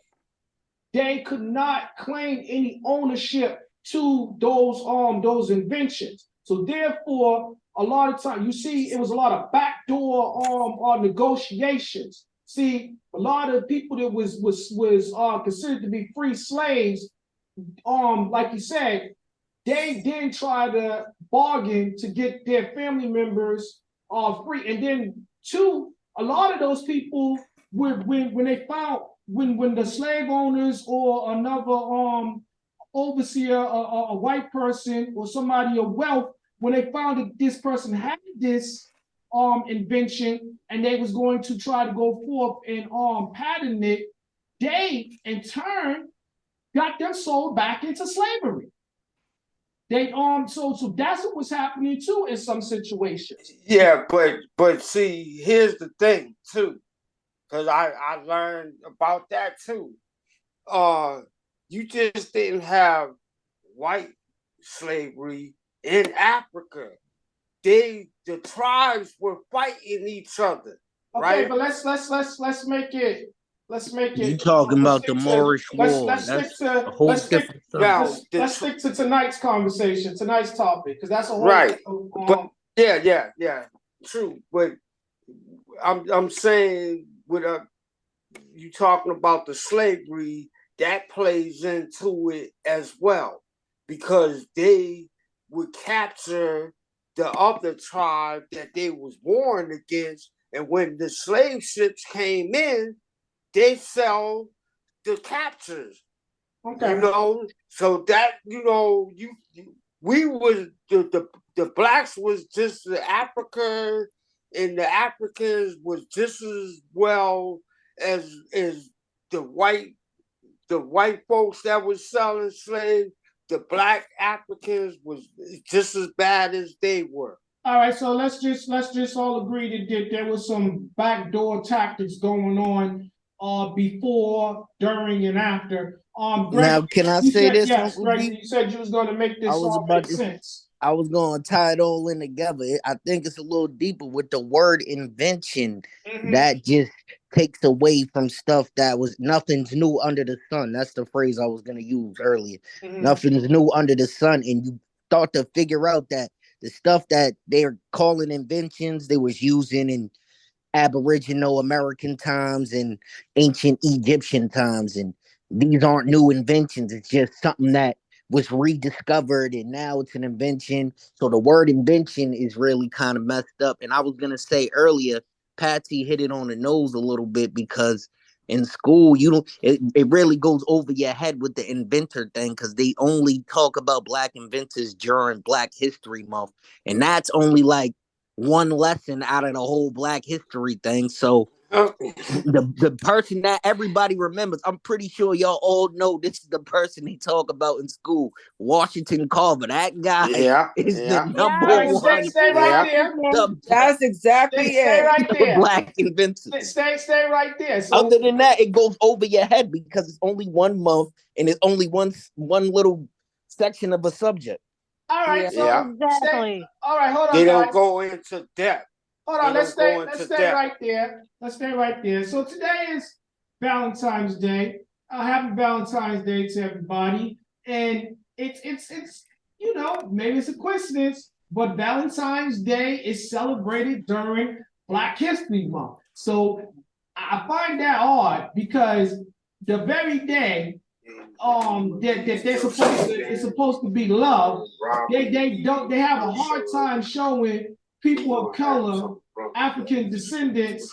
they could not claim any ownership to those inventions. So therefore, a lot of time you see it was a lot of backdoor negotiations. See, a lot of people that was considered to be free slaves, like you said, they then try to bargain to get their family members free. And then two, a lot of those people when they found when the slave owners or another overseer, a white person or somebody of wealth, when they found that this person had this invention and they was going to try to go forth and patent it, they in turn got them sold back into slavery. They so that's what was happening too in some situations. Yeah, but see, here's the thing too, because I learned about that too. You just didn't have white slavery in Africa. The tribes were fighting each other. Okay, right? but let's make it. Let's make You it. talking Let's about the stick to. Moorish War? Stick That's to. a whole different subject. Let's stick to tonight's conversation, tonight's topic, because that's a whole. Right. But yeah, true. But I'm saying with you talking about the slavery that plays into it as well, because they would capture the other tribe that they was warned against, and when the slave ships came in, they sell the captures. Okay. So that we was the blacks was just the Africa, and the Africans was just as well as the white folks that was selling slaves. The black Africans was just as bad as they were. All right, so let's just all agree that there was some backdoor tactics going on before, during, and after. Greg, Now, can I say this, yes, Uncle Greg, D? you said you was going to make this make sense. I was going to tie it all in together. I think it's a little deeper with the word invention that just takes away from stuff that was nothing's new under the sun. That's the phrase I was going to use earlier. Nothing's new under the sun. And you start to figure out that the stuff that they're calling inventions, they was using in Aboriginal American times and ancient Egyptian times. And these aren't new inventions. It's just something that was rediscovered and now it's an invention. So the word invention is really kind of messed up. And I was going to say earlier, Patsy hit it on the nose a little bit, because in school, you don't, it really goes over your head with the inventor thing, because they only talk about black inventors during Black History Month. And that's only like one lesson out of the whole Black History thing. So the person that everybody remembers, I'm pretty sure y'all all know this is the person they talk about in school, Washington Carver. That guy is the number one. Stay right there. That's exactly Stay right there. Black inventors. Stay right there. So, other than that, it goes over your head because it's only 1 month and it's only one little section of a subject. All right, so exactly. All right, hold on. They don't guys. go into depth. Hold on, let's stay right there. Let's stay right there. So today is Valentine's Day. Happy Valentine's Day to everybody. And it's maybe it's a coincidence, but Valentine's Day is celebrated during Black History Month. So I find that odd because the very day that it's supposed to be love, they have a hard time showing people of color, African descendants,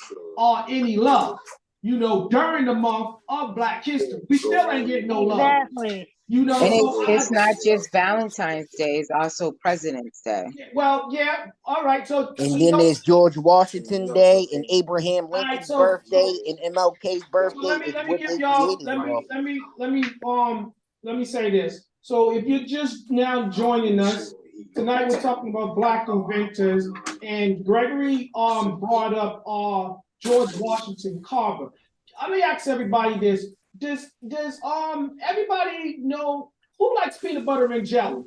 any love. During the month of Black History, we still ain't getting no love. Exactly. And it's not just Valentine's Day; it's also President's Day. Well, yeah, all right. So and then there's George Washington Day and Abraham Lincoln's birthday and MLK's birthday. So let me give y'all. Let me say this. So if you're just now joining us tonight, we're talking about Black inventors, and Gregory brought up George Washington Carver. Let me ask everybody this: does everybody know who likes peanut butter and jelly?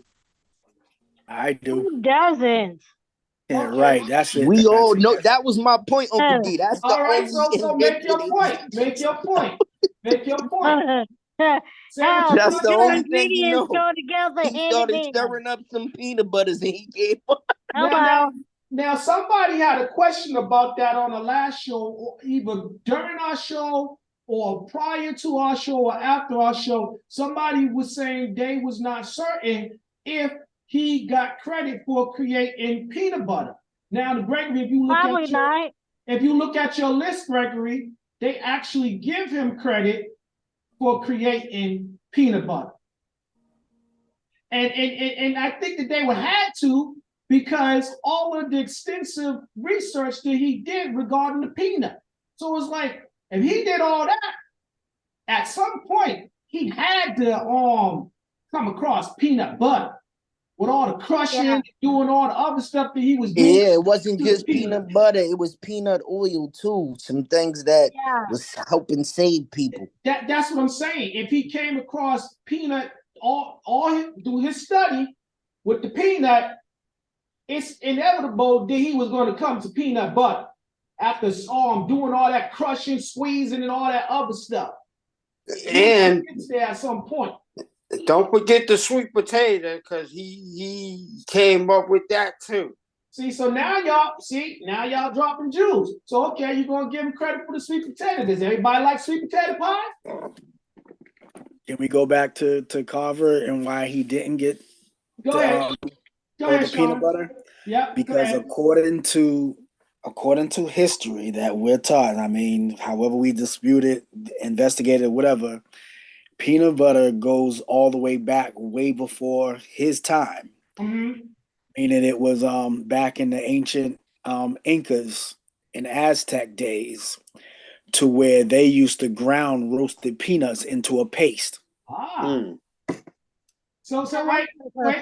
I do. Who doesn't? Yeah, Okay. right. That's it. We all That's know that was my point, Uncle Uh, D. That's the All right, only so make invention. your point. Make your point. Make your point. Say what Hell, you're That's gonna the two say. only thing you ingredients know. go together He hand in started hand. stirring up some peanut butters and he gave up. Now, Hello. now, somebody had a question about that on the last show, or either during our show or prior to our show or after our show. Somebody was saying they was not certain if he got credit for creating peanut butter. Now, Gregory, Probably not. if you look at your list, Gregory, they actually give him credit for creating peanut butter. And I think that they would had to, because all of the extensive research that he did regarding the peanut. So it's like, if he did all that, at some point he had to come across peanut butter with all the crushing, Yeah. doing all the other stuff that he was doing. Yeah, it wasn't just peanut butter, it was peanut oil too. Some things that was helping save people. That's what I'm saying. If he came across peanut through his study with the peanut, it's inevitable that he was going to come to peanut butter after doing all that crushing, squeezing, and all that other stuff. And he gets there at some point. Don't forget the sweet potato, because he came up with that too. See, so now y'all dropping jewels. So okay, you're gonna give him credit for the sweet potato. Does everybody like sweet potato pie? Can we go back to Carver and why he didn't get Go ahead, the Sean. peanut butter? Yeah, because according to history that we're taught, I mean, however we dispute it, investigate it, whatever, peanut butter goes all the way back, way before his time. Mm-hmm. Meaning it was back in the ancient Incas and Aztec days, to where they used to ground roasted peanuts into a paste. So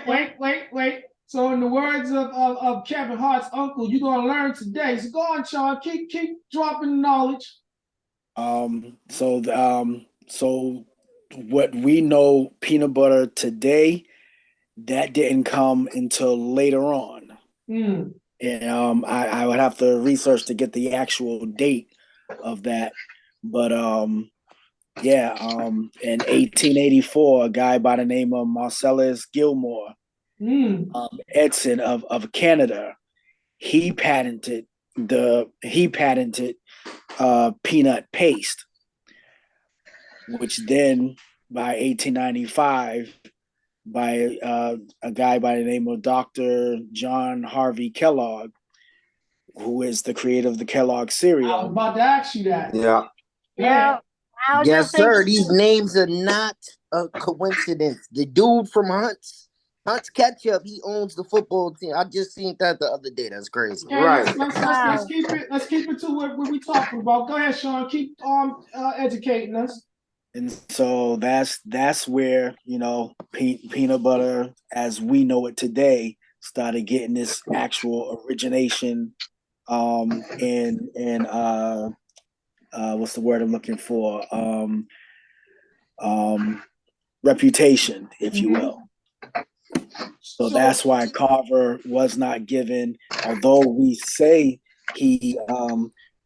wait. So in the words of Kevin Hart's uncle, you're gonna learn today. So go on, Sean. Keep dropping knowledge. So what we know peanut butter today, that didn't come until later on. And I would have to research to get the actual date of that. But in 1884, a guy by the name of Marcellus Gilmore Edson of Canada, he patented peanut paste, which then by 1895, by a guy by the name of Dr. John Harvey Kellogg, who is the creator of the Kellogg cereal. I was about to ask you that. Yeah. Yes, sir. These names are not a coincidence. The dude from Hunt's Ketchup, he owns the football team. I just seen that the other day. That's crazy. Okay, right. Let's keep it to what we're talking about. Go ahead, Sean. Keep educating us. And so that's where, peanut butter as we know it today started getting this actual origination in what's the word I'm looking for? Reputation, if you will. So that's why Carver was not given, although we say he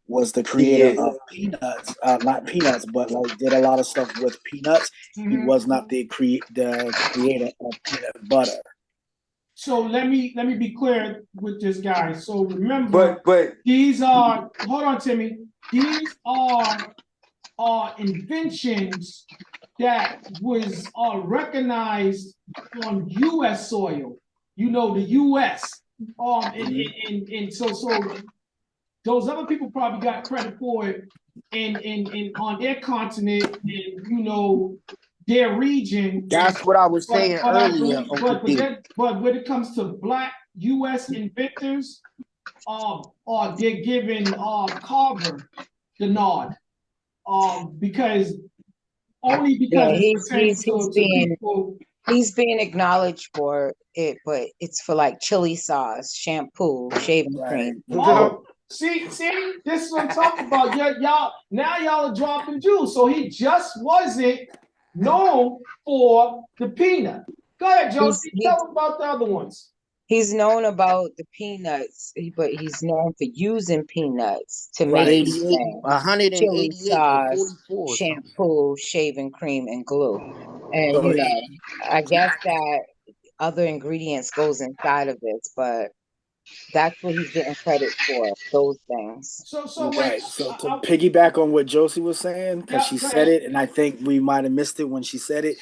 was the creator of peanuts, not peanuts, but like did a lot of stuff with peanuts. He was not the creator of peanut butter. So let me be clear with this guy. So remember, these are, hold on, Timmy. These are inventions that was recognized on U.S. soil. The U.S. And so those other people probably got credit for it in on their continent and their region. That's what I was saying earlier. But when it comes to Black U.S. inventors, they're giving Carver the nod, because he's being acknowledged for it, but it's for like chili sauce, shampoo, shaving cream. Oh, See, this is what I'm talking about. Y'all are dropping jewels. So he just wasn't known for the peanut. Go ahead, Josie. Tell him about the other ones. He's known about the peanuts, but he's known for using peanuts to make Right. 88, chili 188 to sauce, 44 or something. shampoo, shaving cream, and glue. And So I guess that other ingredients goes inside of this, but that's what he's getting credit for, those things. So wait. right. So to piggyback on what Josie was saying, because Yeah, she go said ahead. it, and I think we might have missed it when she said it.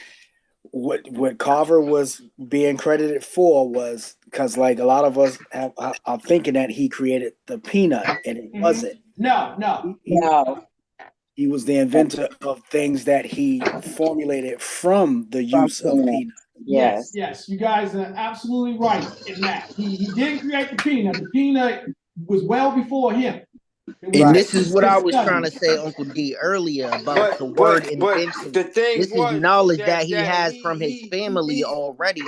What Carver was being credited for was because like a lot of us are thinking that he created the peanut, and it wasn't. No. No, He was the inventor of things that he formulated from the from use of peanuts. peanut. Yes, Yes. yes. You guys are absolutely right in that. He didn't create the peanut. The peanut was well before him. It was And Right. this is what I his was trying to studies. say, Uncle D, earlier about But the word but invention. the thing This is was knowledge that that he has from his family already.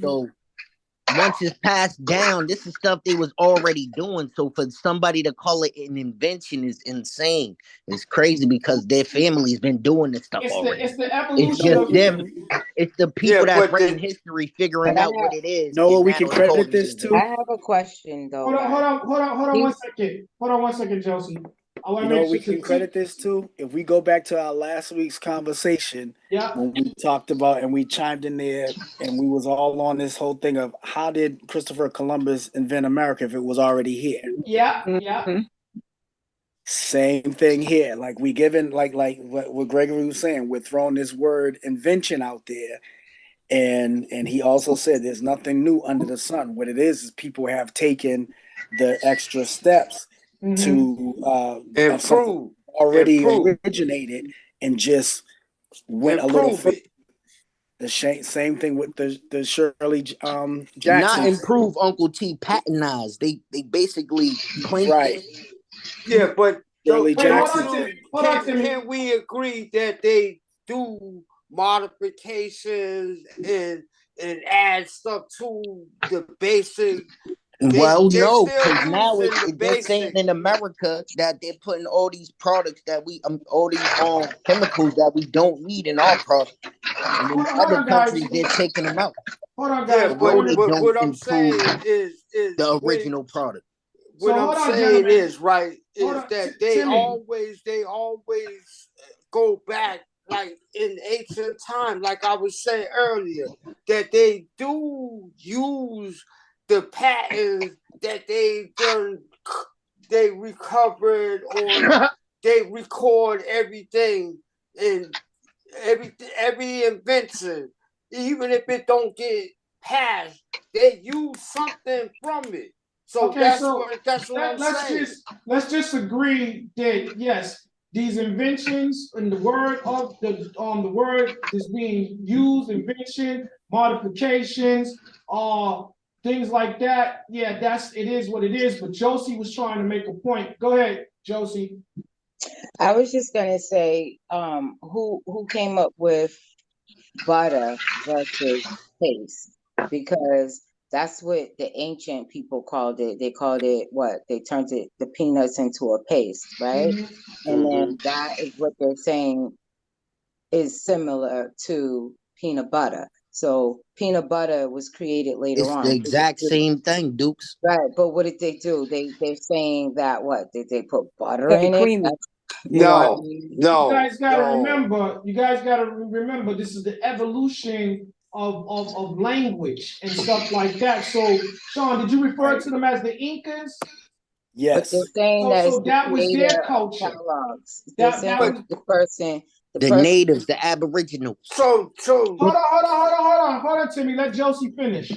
So once it's passed down, this is stuff they was already doing. So for somebody to call it an invention is insane. It's crazy because their family's been doing this stuff already. It's the It's evolution just of them. It's the yeah, people that's but writing the history But figuring out what it You is, know what and we now can they call credit it an this I to? invention. have a question though, hold on, guys. one He's second. Hold on one second, Josie. I want You to know make what we sure can to credit this to? If we go back to our last week's conversation yeah, when we talked about and we chimed in there and we was all on this whole thing of how did Christopher Columbus invent America if it was already here? yeah. Mhm. Same thing here. Like we given like what Gregory was saying, we're throwing this word invention out there. And he also said there's nothing new under the sun. What it is people have taken the extra steps to of something improve, already improve, originated and just went a little improve further. it. The same thing with the Shirley Not Jackson. improve, Uncle T, patronize. They basically claim Right. Yeah, but Shirley Wait, hold don't on, Jackson. Timmy. you Hold on, Timmy. can we agree that they do modifications and add stuff to the basic? Well, They no, still because now using the they're saying basic. in America that they're putting all these products that we all these chemicals that we don't need in our products, and in Hold other on, guys. countries they're taking them out. Hold on, Yeah, guys. So I no, want but they to. don't what I'm improve saying is the original product. what So I'm hold on, saying gentlemen. is right Hold is on, that they Timmy. always go back like in ancient time, like I was saying earlier, that they do use the patterns that they recovered or they record everything and every invention, even if it don't get passed, they use something from it. So Okay, so that's what I'm saying. let's just agree that yes, these inventions and the word is being used, invention, modifications, things like that. Yeah, it is what it is. But Josie was trying to make a point. Go ahead, Josie. I was just gonna say, who came up with butter versus paste? Because that's what the ancient people called it. They called it what? They turned the peanuts into a paste, right? Mm-hmm. And then that is what they're saying is similar to peanut butter. So peanut butter was created later It's the on. exact same thing, Dukes. Right, but what did they do? They're saying that what? Did they put butter Very in it? creamy. You know what I No, mean? You no, guys got to no. remember. You guys got to remember. This is the evolution of language and stuff like that. So, Sean, did you refer Right. to them as the Incas? But they're Yes. saying So, that it's so the that was their creator of culture. Kellogg's. They're That saying that But was. the person, the The person. natives, the aboriginals. so Hold on, Timmy. Let Josie finish.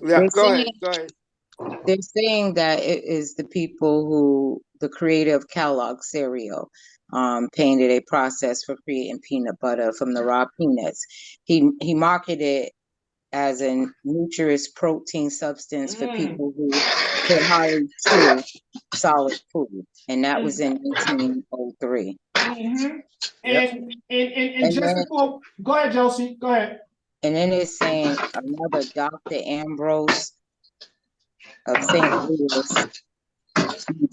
yeah, They're go saying ahead, go ahead. they're saying that it is the people who the creator of Kellogg's cereal painted a process for creating peanut butter from the raw peanuts. He marketed it as a nutritious protein substance for Mm, people who could hardly chew solid food, and that was mm, in 1903. mm-hmm. Yep. And And just then before, go ahead, Josie. Go ahead. it's saying another Dr. Ambrose of St. Louis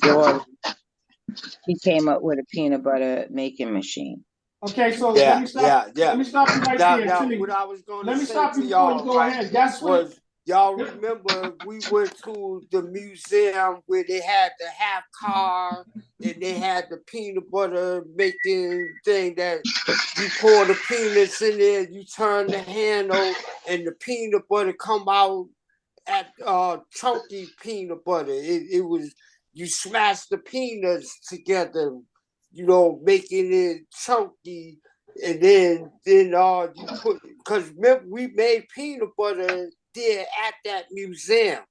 daughter, he came up with a peanut butter making machine. Okay, so Yeah, yeah, yeah. let me stop you right there. Now, Tilly. what I was going to Let me say stop to you before you y'all, go right, ahead. That's what was y'all remember we went to the museum where they had the half car and they had the peanut butter making thing that you pour the peanuts in there, you turn the handle, and the peanut butter come out at chunky peanut butter. It was you smash the peanuts together, making it chunky, and then you put because remember we made peanut butter there at that museum.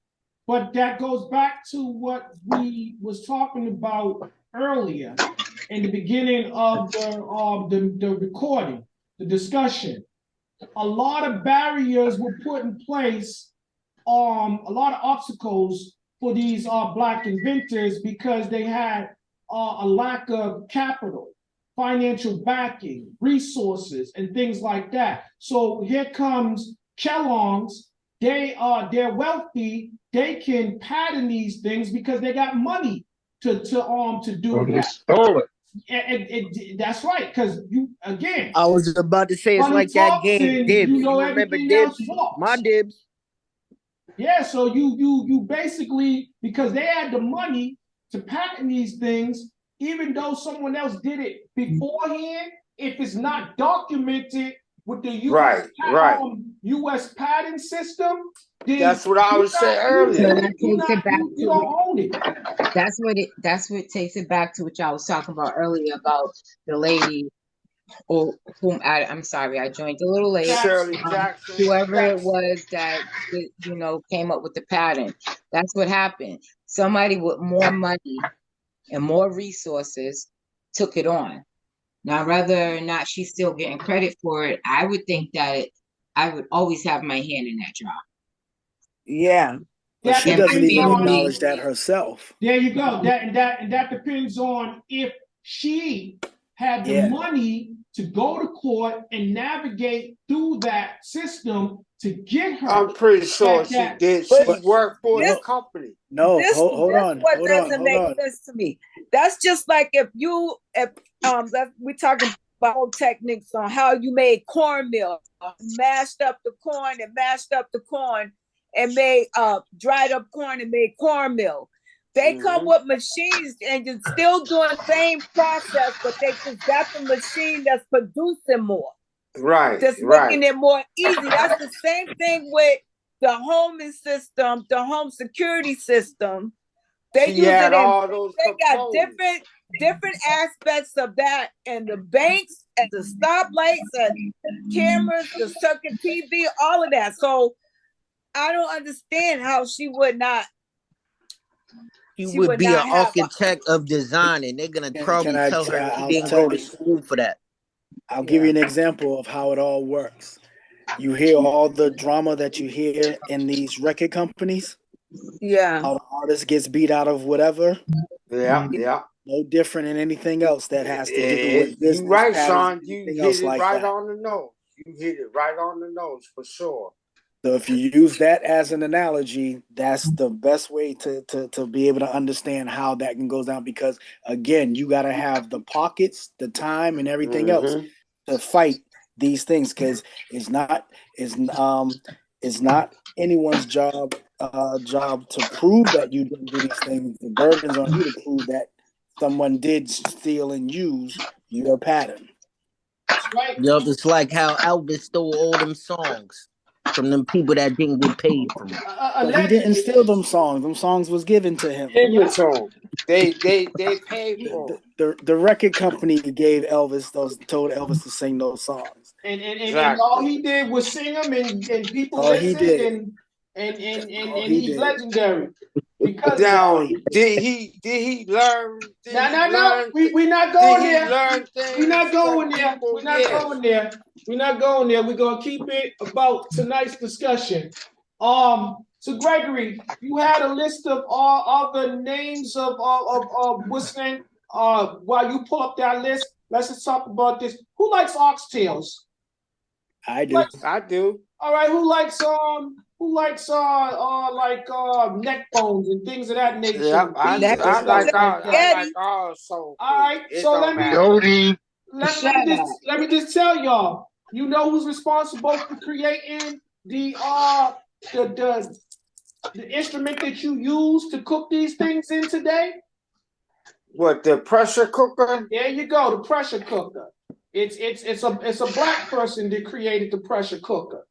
But that goes back to what we was talking about earlier in the beginning of the recording, the discussion. A lot of barriers were put in place, a lot of obstacles for these Black inventors because they had a lack of capital, financial backing, resources, and things like that. So here comes Kellogg's. They're wealthy. They can patent these things because they got money to do that. Stole it. That's right, because you again. I was about to say it's Money like that talks, game and Dibs. you know You remember everything else Dibs? walks. My Dibs. Yeah, so you basically, because they had the money to patent these things, even though someone else did it beforehand, if it's not documented with the US patent system, then that's what I was saying earlier. So that takes it back you to don't own it. That's what takes it back to what y'all was talking about earlier about the lady or whom I'm sorry, I joined a little late. Shirley Jackson. Whoever it was that came up with the pattern. That's what happened. Somebody with more money and more resources took it on. Now, whether or not she's still getting credit for it, I would think that I would always have my hand in that jar. Yeah. But she And my doesn't even family. acknowledge that herself. There you go. That depends on if she had the Yeah. money to go to court and navigate through that system to get her. I'm pretty sure she did. She worked for the company. No, This hold on. what Hold doesn't on. make Hold on. sense to me. That's just like if we're talking about techniques on how you made cornmeal, mashed up the corn and made dried up corn and made cornmeal. They come with machines and you're still doing the same process, but they just got the machine that's producing more. Right. Just making it more easy. That's the same thing with the homing system, the home security system. They use it in they got different aspects of that, and the banks and the stoplights and cameras, the circuit TV, all of that. So I don't understand how she would not. She would be an architect of design, and they're gonna probably tell her she didn't go to school for that. I'll give you an example of how it all works. You hear all the drama that you hear in these record companies. Yeah. How the artist gets beat out of whatever. Yeah. No different than anything else that has to do with business. You're right, Sean. You hit it like right that. on the nose. You hit it right on the nose for sure. So if you use that as an analogy, that's the best way to be able to understand how that can go down. Because again, you got to have the pockets, the time, and everything else to fight these things. Because it's not anyone's job to prove that you didn't do these things. The burden's on you to prove that someone did steal and use your pattern. Right. Yup, it's like how Elvis stole all them songs from them people that didn't get paid from it. But he didn't steal them songs. Them songs was given to him. Given to him. They paid for the record company gave Elvis told Elvis to sing those songs. And all he did was sing them, and people listened, and he's legendary. Because now, did he learn? No. We're not going there. We're not going there. We're not going there. We're gonna keep it about tonight's discussion. So Gregory, you had a list of all the names of what's name. While you pull up that list, let's just talk about this. Who likes oxtails? I do. I do. All right, who likes neck bones and things of that nature? Yep, Beans and stuff like that. I like all soul All food. right, It so don't matter. Jody. let me just tell y'all. You know who's responsible for creating the instrument that you use to cook these things in today? What, the pressure cooker? There you go, the pressure cooker. It's a black person that created the pressure cooker.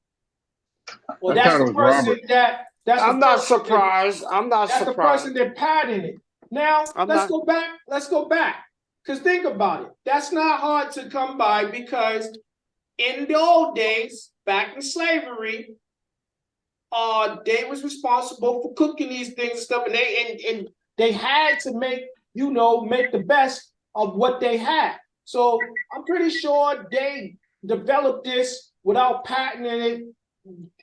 Well, I that's thought it the was person Robert. I'm not surprised. I'm not That's the surprised. person that patented it. Now let's go back. Let's go back. Because think about it. That's not hard to come by because in the old days, back in slavery, they was responsible for cooking these things and stuff, and they had to make the best of what they had. So I'm pretty sure they developed this without patenting it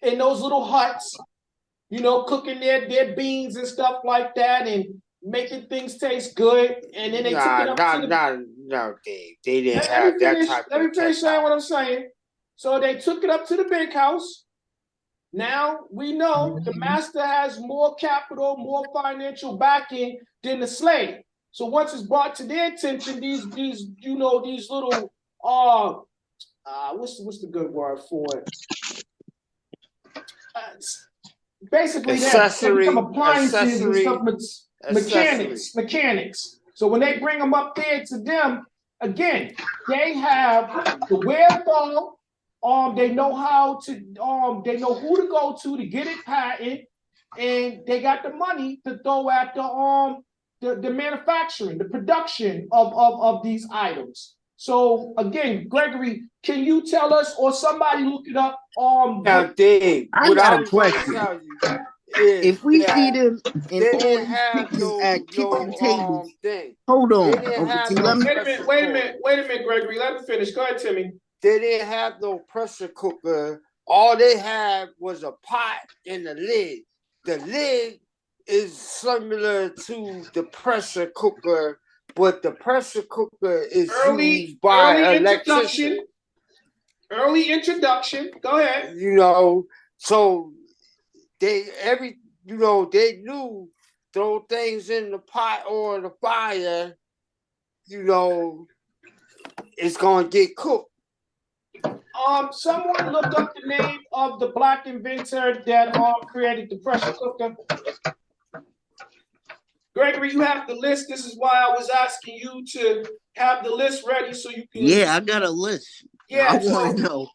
in those little huts, cooking their beans and stuff like that, and making things taste good. And then they took it up to the. No, Dave. They didn't Let have me that finish. type Let me of finish saying technology. what I'm saying. So they took it up to the big house. Now we know the master has more capital, more financial backing than the slave. So once it's brought to their attention, these little what's the good word for it? Basically, they become appliances and stuff, mechanics. So when they bring them up there to them, again, they have the wherewithal. They know how to. They know who to go to get it patented, and they got the money to throw at the manufacturing, the production of these items. So again, Gregory, can you tell us, or somebody look it up? Now, Dave, I what got I a was going to question. tell you is If we see that them in they all didn't these have pictures at kitchen tables, thing. hold They on, didn't Uncle have T, no let me. Wait a minute, Gregory. Let me finish. Go ahead, Timmy. They didn't have no pressure cooker. All they had was a pot and a lid. The lid is similar to the pressure cooker, but the pressure cooker is used by electrician. Early introduction. Go ahead. So they knew throw things in the pot or the fire, it's gonna get cooked. Someone look up the name of the black inventor that created the pressure cooker. Gregory, you have the list. This is why I was asking you to have the list ready so you can. Yeah, I got a list. Yeah, I want to know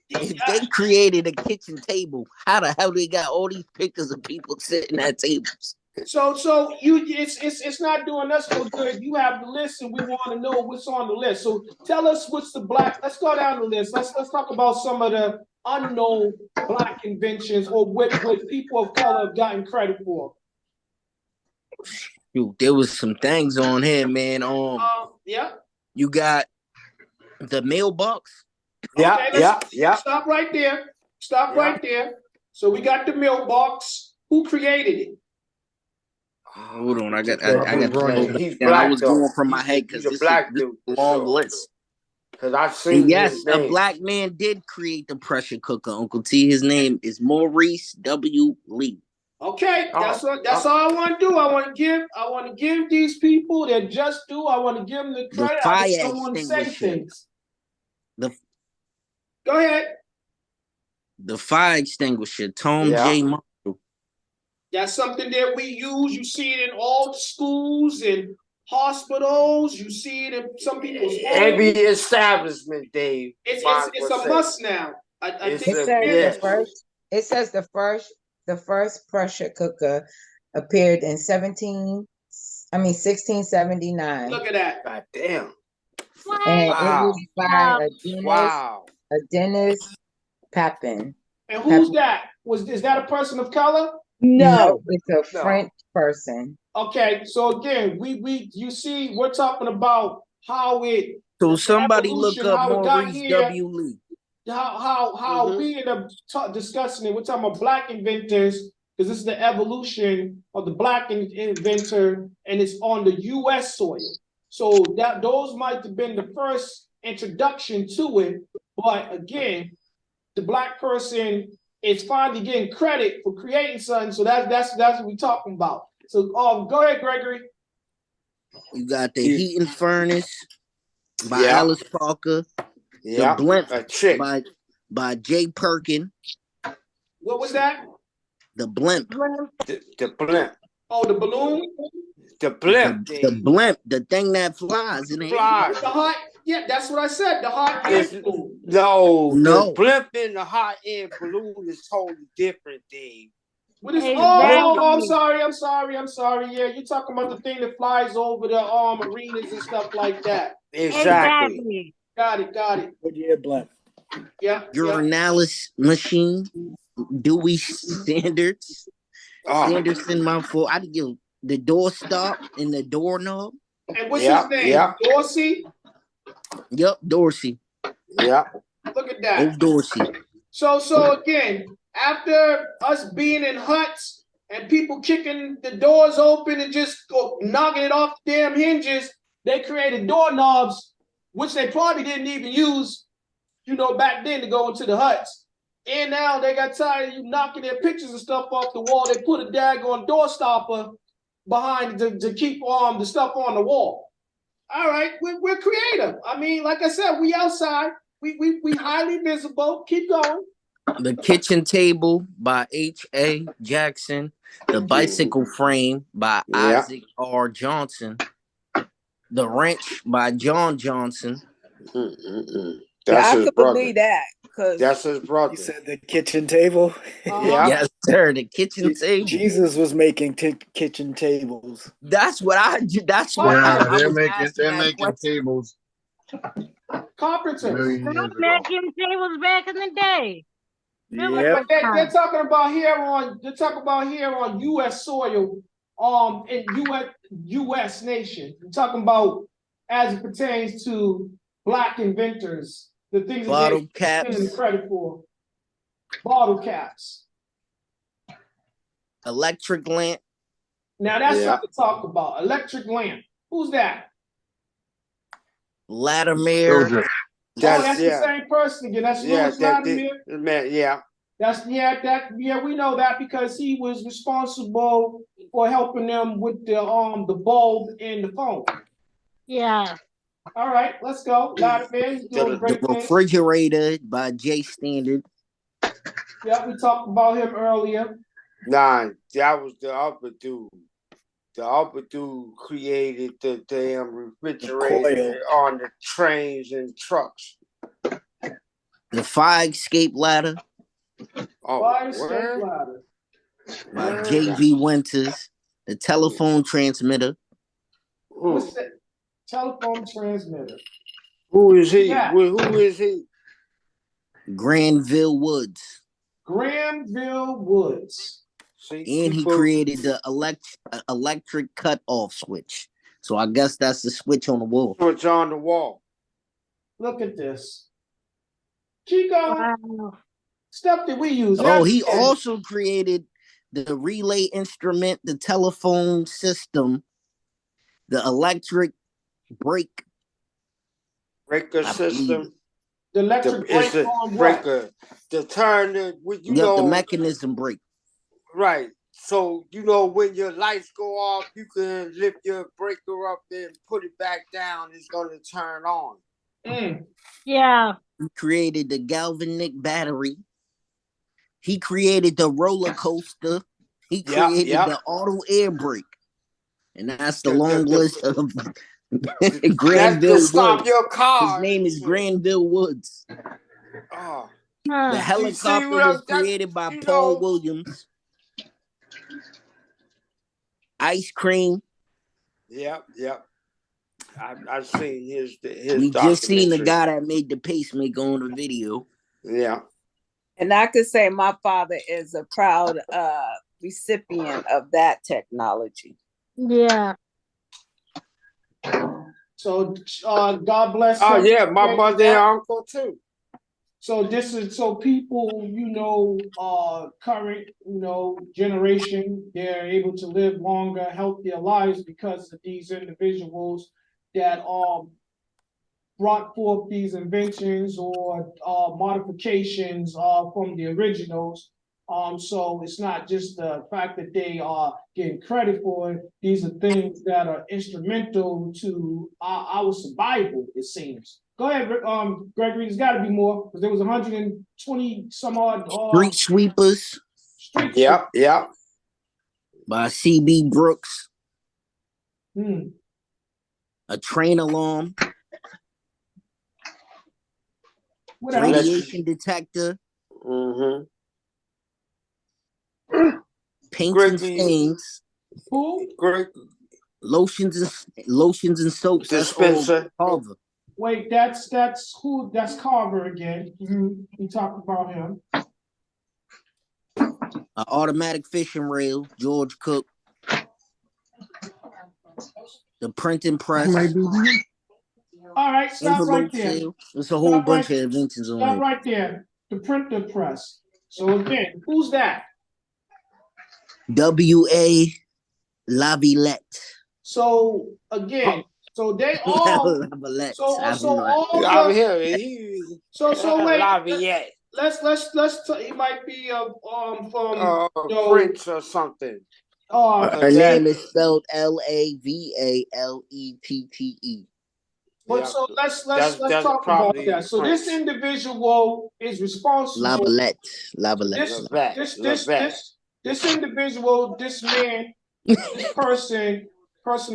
if they created a kitchen table, how the hell they got all these pictures of people sitting at tables? So it's not doing us no good. You have the list, and we want to know what's on the list. So tell us what's the black. Let's go down the list. Let's talk about some of the unknown black inventions or what people of color have gotten credit for. Dude, there was some things on here, man. Yeah. You got the mailbox. Yeah. Stop right there. Right there. So we got the mailbox. Who created it? Hold on, I got He's black, I was going from my head because this is a long list. Because I've seen yes, a black man did create the pressure cooker, Uncle T. His name is Maurice W. Lee. Okay, that's all I want to do. I want to give these people that just do. I want to give them the credit. The fire extinguisher. Go ahead. The fire extinguisher, Tom J. Marshall. That's something that we use. You see it in all the schools and hospitals. You see it in some people's homes. Every establishment, Dave. It's a must now. It says the first pressure cooker appeared in 1679. Look at that. God damn. And it was by a Dennis Papin. And who's that? Is that a person of color? No, it's a French person. Okay, so again, you see, we're talking about how it. So somebody look up Maurice W. Lee. How we end up discussing it. We're talking about black inventors because this is the evolution of the black inventor, and it's on the U.S. soil. So those might have been the first introduction to it. But again, the black person is finally getting credit for creating something. So that's what we're talking about. So go ahead, Gregory. You got the Heat and Furnace by Yeah. Alice Parker. Yeah. The Blimp A chick. by Jay Perkin. What was that? The Blimp. The blimp. Oh, the balloon? The blimp. The blimp, the thing that flies in the air. The hot, yeah, that's what I said. The hot air balloon. No, No. the blimp and the hot air balloon is totally different, Dave. What is? Exactly. Oh, I'm sorry. Yeah, you're talking about the thing that flies over the arenas and stuff like that. Exactly. Got it. Goodyear blimp. Yeah. Journalis machine. Dewey Standards. Sanderson, my fault. I give the door stop and the doorknob. And what's his name? Yeah. Dorsey? Yep, Dorsey. Yeah. Look at that. Oh, Dorsey. So again, after us being in huts and people kicking the doors open and just knocking it off the damn hinges, they created doorknobs, which they probably didn't even use, back then to go into the huts. And now they got tired of you knocking their pictures and stuff off the wall. They put a daggone door stopper behind to keep the stuff on the wall. All right, we're creative. I mean, like I said, we outside. We highly visible. Keep going. The Kitchen Table by H.A. Jackson. The Bicycle Frame by Isaac R. Johnson. The Wrench by John Johnson. I could believe that. That's his brother. You said the kitchen table? Yeah. Yes, sir. The kitchen table. Jesus was making kitchen tables. That's what I they're was making tables. Carpenters. Making tables back in the day. Yeah. They're talking about here on U.S. soil, in U.S. nation. We're talking about as it pertains to black inventors, the things bottle that caps. getting credit for. Bottle caps. Electric lamp. Now that's something to talk about. Electric lamp. Who's that? Latimer. That's the same person again. That's Louis Latimer. We know that because he was responsible for helping them with the bulb and the phone. Yeah. All right, let's go. Latimer doing great The things. Refrigerator by J Standard. Yeah, we talked about him earlier. Nah, that was the upper dude. The upper dude created the damn refrigerator on the trains and trucks. The Fire Escape Ladder. Fire Escape Ladder. By J.V. Winters. The Telephone Transmitter. What's that? Telephone transmitter. Who is he? Who is he? Granville Woods. Granville Woods. And he created the electric cut-off switch. So I guess that's the switch on the wall. Switch on the wall. Look at this. Chico. Wow. Stuff that we use. Oh, he also created the relay instrument, the telephone system, the electric breaker system. The electric breaker. The turn the mechanism brake. Right. So when your lights go off, you can lift your breaker up and put it back down. It's gonna turn on. Yeah. He created the galvanic battery. He created the roller coaster. He created the auto air brake. And that's the long list of Granville Woods. Stop your car. His name is Granville Woods. Oh. The helicopter was created by Paul Williams. Ice cream. Yep. I've seen his. We just seen the guy that made the pacemaker on the video. Yeah. And I could say my father is a proud recipient of that technology. Yeah. So God bless. Oh yeah, my mother and uncle too. So people, current, generation, they're able to live longer, healthier lives because of these individuals that brought forth these inventions or modifications from the originals. So it's not just the fact that they are getting credit for it. These are things that are instrumental to our survival, it seems. Go ahead, Gregory. There's got to be more because there was 120 some odd Street Sweepers street. Yep, yep. by C.B. Brooks. Hmm. A train alarm. What else? Radiation detector. Mm-hmm. Paints and stains. Who? Lotions and soaps. Dispenser. That's all Carver. Wait, that's who? That's Carver again. We talked about him. An automatic fishing reel. George Cook. The printing press. All right, stop right there. There's a whole bunch of inventions on Stop here. right there. The printer press. So again, who's that? W.A. Laviolette. So again, so they all. Laviolette. He might be from French or something. Her name is spelled Lavalette. But so let's talk about that. So this individual is responsible. Lavalette. This individual, this man, this person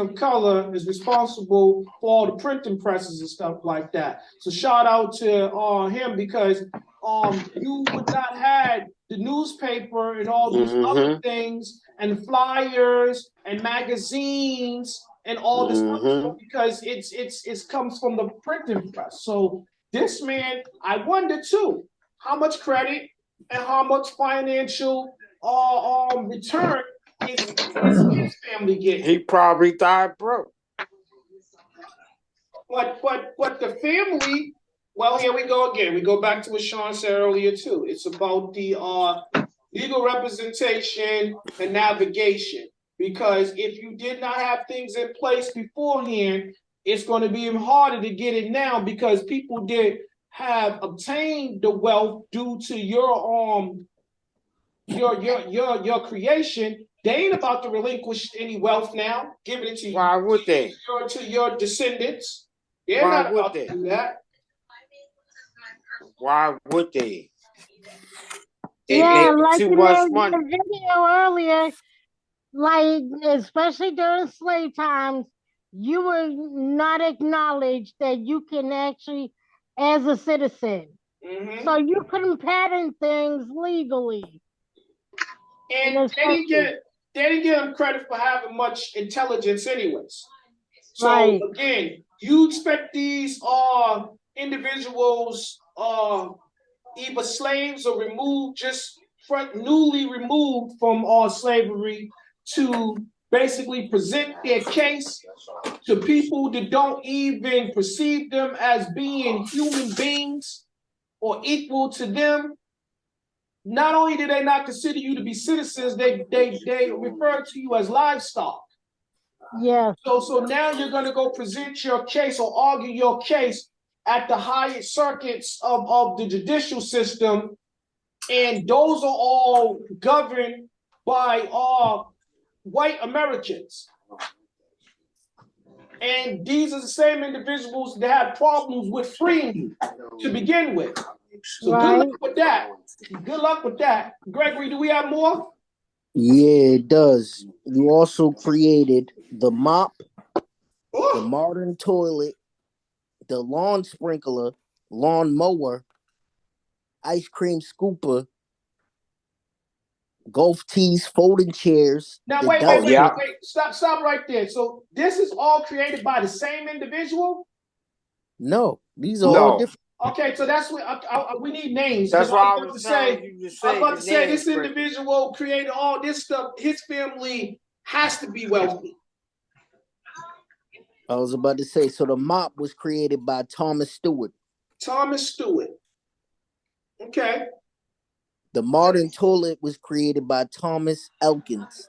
of color is responsible for all the printing presses and stuff like that. So shout out to him because you would not have the newspaper and all these other things and flyers and magazines and all this other stuff because it's comes from the printing press. So this man, I wonder too, how much credit and how much financial return is his family getting. He probably died broke. But the family, well, here we go again. We go back to what Sean said earlier too. It's about the legal representation and navigation. Because if you did not have things in place beforehand, it's going to be even harder to get it now because people did have obtained the wealth due to your creation. They ain't about to relinquish any wealth now, giving it to you. Why would they? To your descendants. They're not about to do that. Why would they? Yeah, like too you much made money. the video earlier, like especially during slave times, you were not acknowledged that you can actually, as a citizen. So you couldn't patent things legally. And they didn't get them credit for having much intelligence anyways. So again, you expect these individuals either slaves or newly removed from slavery to basically present their case to people that don't even perceive them as being human beings or equal to them. Not only do they not consider you to be citizens, they refer to you as livestock. Yeah. So now you're going to go present your case or argue your case at the highest circuits of the judicial system, and those are all governed by white Americans. And these are the same individuals that have problems with freeing you to begin with. So good luck with that. Good luck with that. Gregory, do we have more? Yeah, it does. You also created the mop, the modern toilet, the lawn sprinkler, lawn mower, ice cream scooper, golf tees, folding chairs. Now wait. Stop right there. So this is all created by the same individual? No, these are all different. Okay, so that's what we need names. That's what I was telling you to say. I was about to say this individual created all this stuff. His family has to be wealthy. I was about to say, so the mop was created by Thomas Stewart. Okay. The modern toilet was created by Thomas Elkins.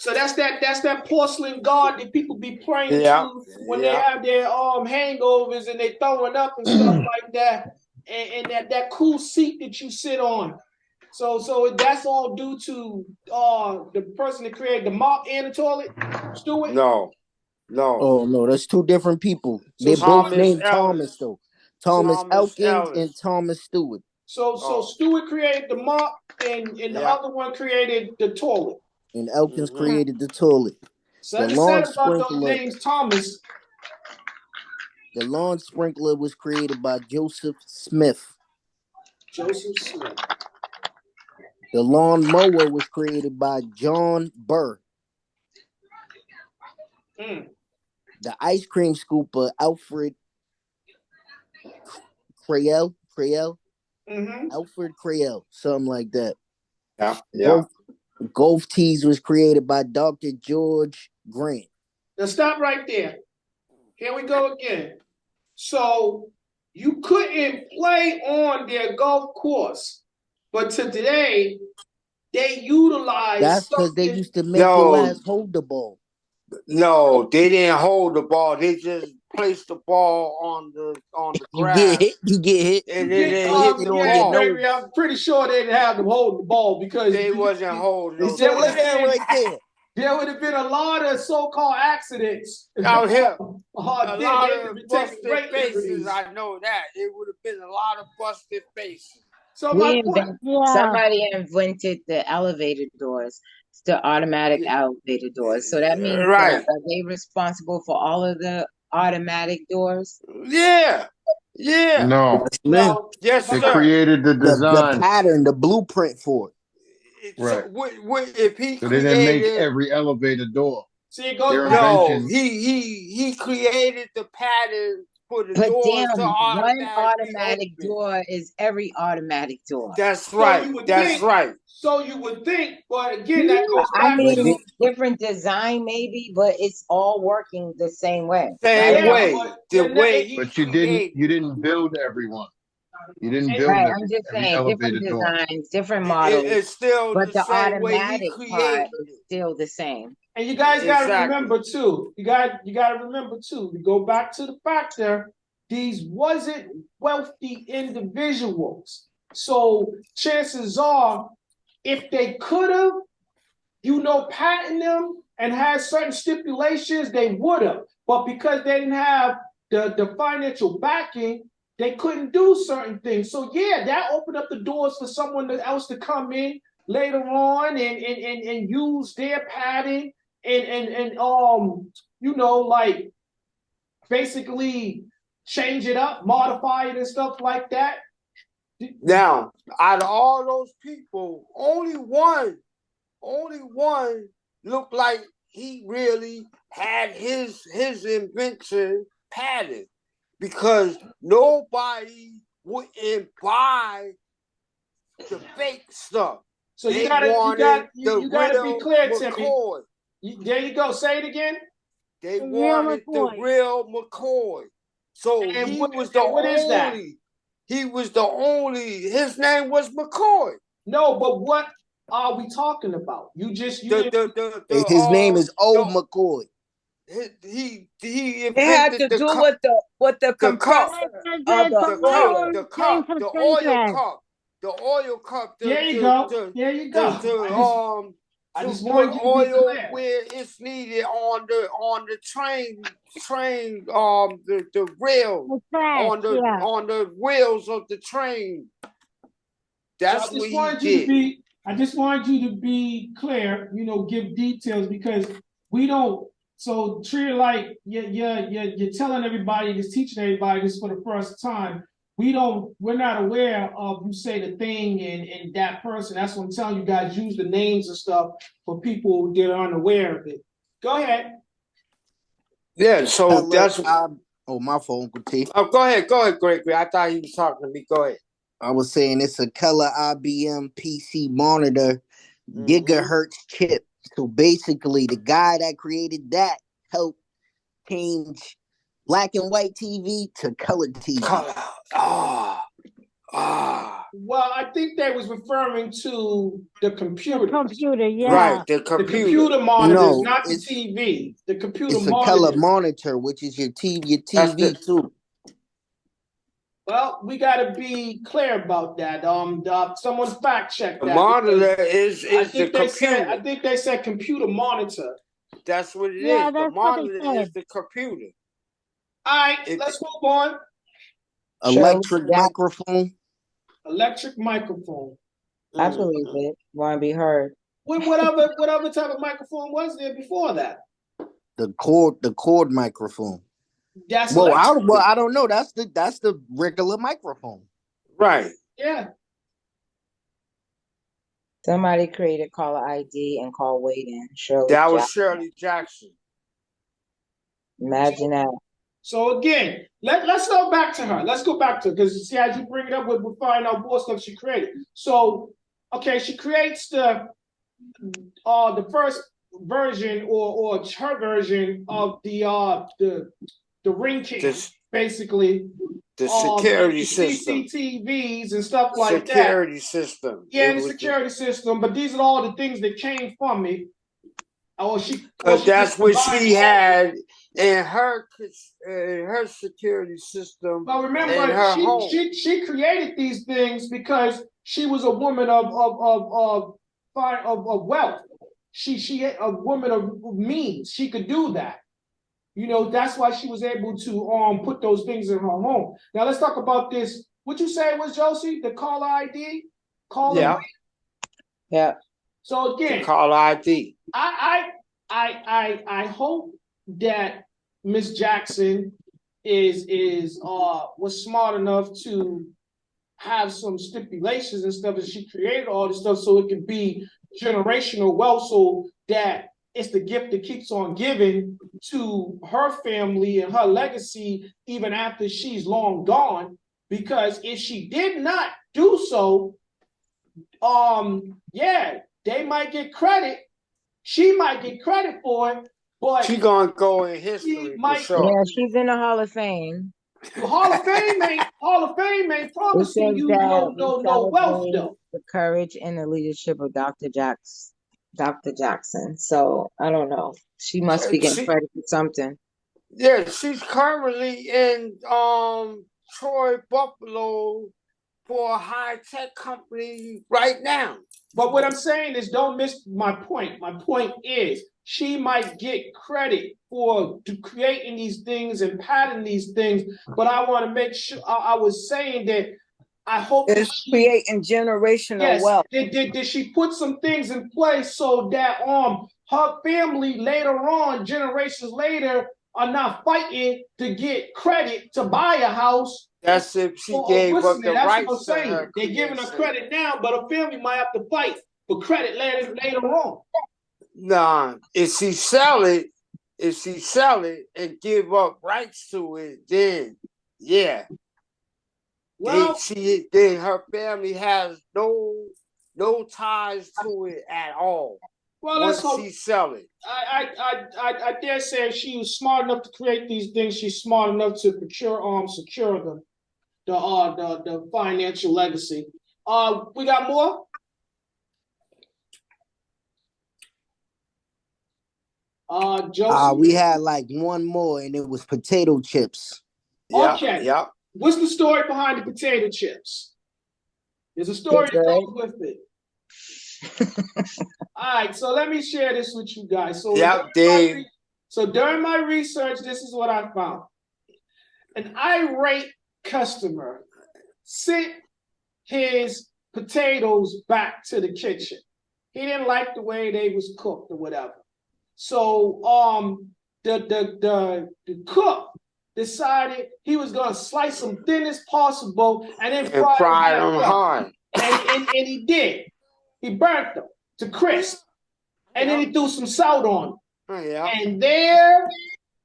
So that's that porcelain god that people be praying to when they have their hangovers and they throwing up and stuff like that, and that cool seat that you sit on. So that's all due to the person that created the mop and the toilet, Stuart. No. Oh no, that's two different people. So They both Thomas named Ellis. Thomas though. Thomas Elkins and Ellis. Thomas Stewart. So Stewart created the mop, and the other one created the toilet. And Elkins created the toilet. Something said about those names, Thomas. The lawn sprinkler was created by Joseph Smith. Joseph Smith. The lawn mower was created by John Burr. The ice cream scooper, Alfred Crail. Alfred Crail, something like that. Yeah. Golf tees was created by Dr. George Grant. Now stop right there. Here we go again. So you couldn't play on their golf course, but today they utilize. That's because they used to make your ass hold the ball. No, they didn't hold the ball. They just placed the ball on the grass. You get hit. And then they hit the ball. Baby, I'm pretty sure they didn't have them hold the ball because they wasn't holding. They said, "Lay down right there." There would have been a lot of so-called accidents out here. A lot of busted faces. I know that. It would have been a lot of busted faces. So somebody invented the elevator doors, the automatic elevator doors. So that means are they responsible for all of the automatic doors? Yeah. No. Yes, they created the design, the pattern, the blueprint for it. Right. So, if he so they didn't make every elevator door. See, it goes he created the pattern for the doors to one automatic door is every automatic door. That's right. Right. So you would think, but again, that goes back I mean, different design maybe, but it's all working the same way. But you didn't build everyone. You didn't build right. I'm just saying different designs, different models. It's still but the automatic part is still the same. And you guys got to remember too. You got to remember too. To go back to the factor, these wasn't wealthy individuals. So chances are, if they could have, patented them and had certain stipulations, they would have. But because they didn't have the financial backing, they couldn't do certain things. So yeah, that opened up the doors for someone else to come in later on and use their patent and like basically change it up, modify it and stuff like that. Now, out of all those people, only one looked like he really had his invention patent, because nobody wouldn't buy the fake stuff. So you gotta be clear, Timmy. There you go. Say it again. They wanted the real McCoy. So he was the only. He was the only. His name was McCoy. No, but what are we talking about? His name is Old McCoy. He it had to do with the compressor, the oil cup. There you go. I just want oil where it's needed on the train, the rail, on the wheels of the train. That's what he did. I just wanted you to be clear, give details, because we don't. So treat it like you're telling everybody, just teaching everybody this for the first time. We're not aware of, you say the thing and that person. That's what I'm telling you guys, use the names and stuff for people that are unaware of it. Go ahead. Yeah, so that's my phone, Uncle T. Oh, go ahead, Greg. I thought he was talking to me. Go ahead. I was saying it's a color IBM PC monitor, gigahertz chip. So basically, the guy that created that helped change black and white TV to color TV. Well, I think they was referring to the The computer. computer, yeah. Right, the The computer. computer monitors, No, not the it's TV. The computer it's a monitors. telemonitor, which is your TV That's the too. Well, we got to be clear about that. Someone fact check that. monitor because is I the think they said. computer. I think they said computer monitor. That's what it Yeah, is. The that's what they monitor said. is the computer. All right, It, let's move on. Electric Yeah, microphone. Electric microphone. I believe it. Want to be heard. Whatever type of microphone was there before that? The cord microphone. That's Well, electric. I don't know. That's the regular microphone. right. Yeah. Somebody created caller ID and call waiting. Shirley That was Jackson. Shirley Jackson. Imagine that. So again, let's go back to her. Let's go back to her because see, as you bring it up, we'll find out more stuff she created. So, okay, she creates the first version or her version of the ring cam, basically. The security system. CCTVs and stuff like that. Security system. Yeah, the security system. But these are all the things that came from it. Because that's what she had in her security system. But remember, in her home. she created these things because she was a woman of wealth. She a woman of means. She could do that. You know, that's why she was able to put those things in her home. Now let's talk about this. What you say was, Josie? The caller ID? Yeah. Yeah. So again, the caller ID. I hope that Miss Jackson was smart enough to have some stipulations and stuff, and she created all this stuff so it could be generational wealth, so that it's the gift that keeps on giving to her family and her legacy even after she's long gone. Because if she did not do so, they might get credit. She might get credit for it, but she's gonna go in history for sure. Yeah, she's in the Hall of Fame. Hall of Fame ain't promising you no wealth though. The courage and the leadership of Dr. Jackson. So I don't know. She must be getting credit for something. Yeah, she's currently in Troy, Buffalo for a high-tech company right now. But what I'm saying is, don't miss my point. My point is, she might get credit for creating these things and patenting these things, but I want to make sure. I was saying that I hope it's creating generational wealth. Did she put some things in place so that her family later on, generations later, are not fighting to get credit to buy a house? That's if she gave up the rights to her. They're giving her credit now, but her family might have to fight for credit later on. Nah, if she sell it and give up rights to it, then yeah. Well, then her family has no ties to it at all. Well, once she sell it. I dare say if she was smart enough to create these things, she's smart enough to secure the financial legacy. We got more? Joseph? We had like one more, and it was potato chips. Okay. Yeah. What's the story behind the potato chips? There's a story that goes with it. All right, so let me share this with you guys. So during my research, this is what I found. An irate customer sent his potatoes back to the kitchen. He didn't like the way they was cooked or whatever. So the cook decided he was gonna slice them thin as possible and then fry them hard. And he did. He burnt them to crisp. And then he threw some salt on them. And there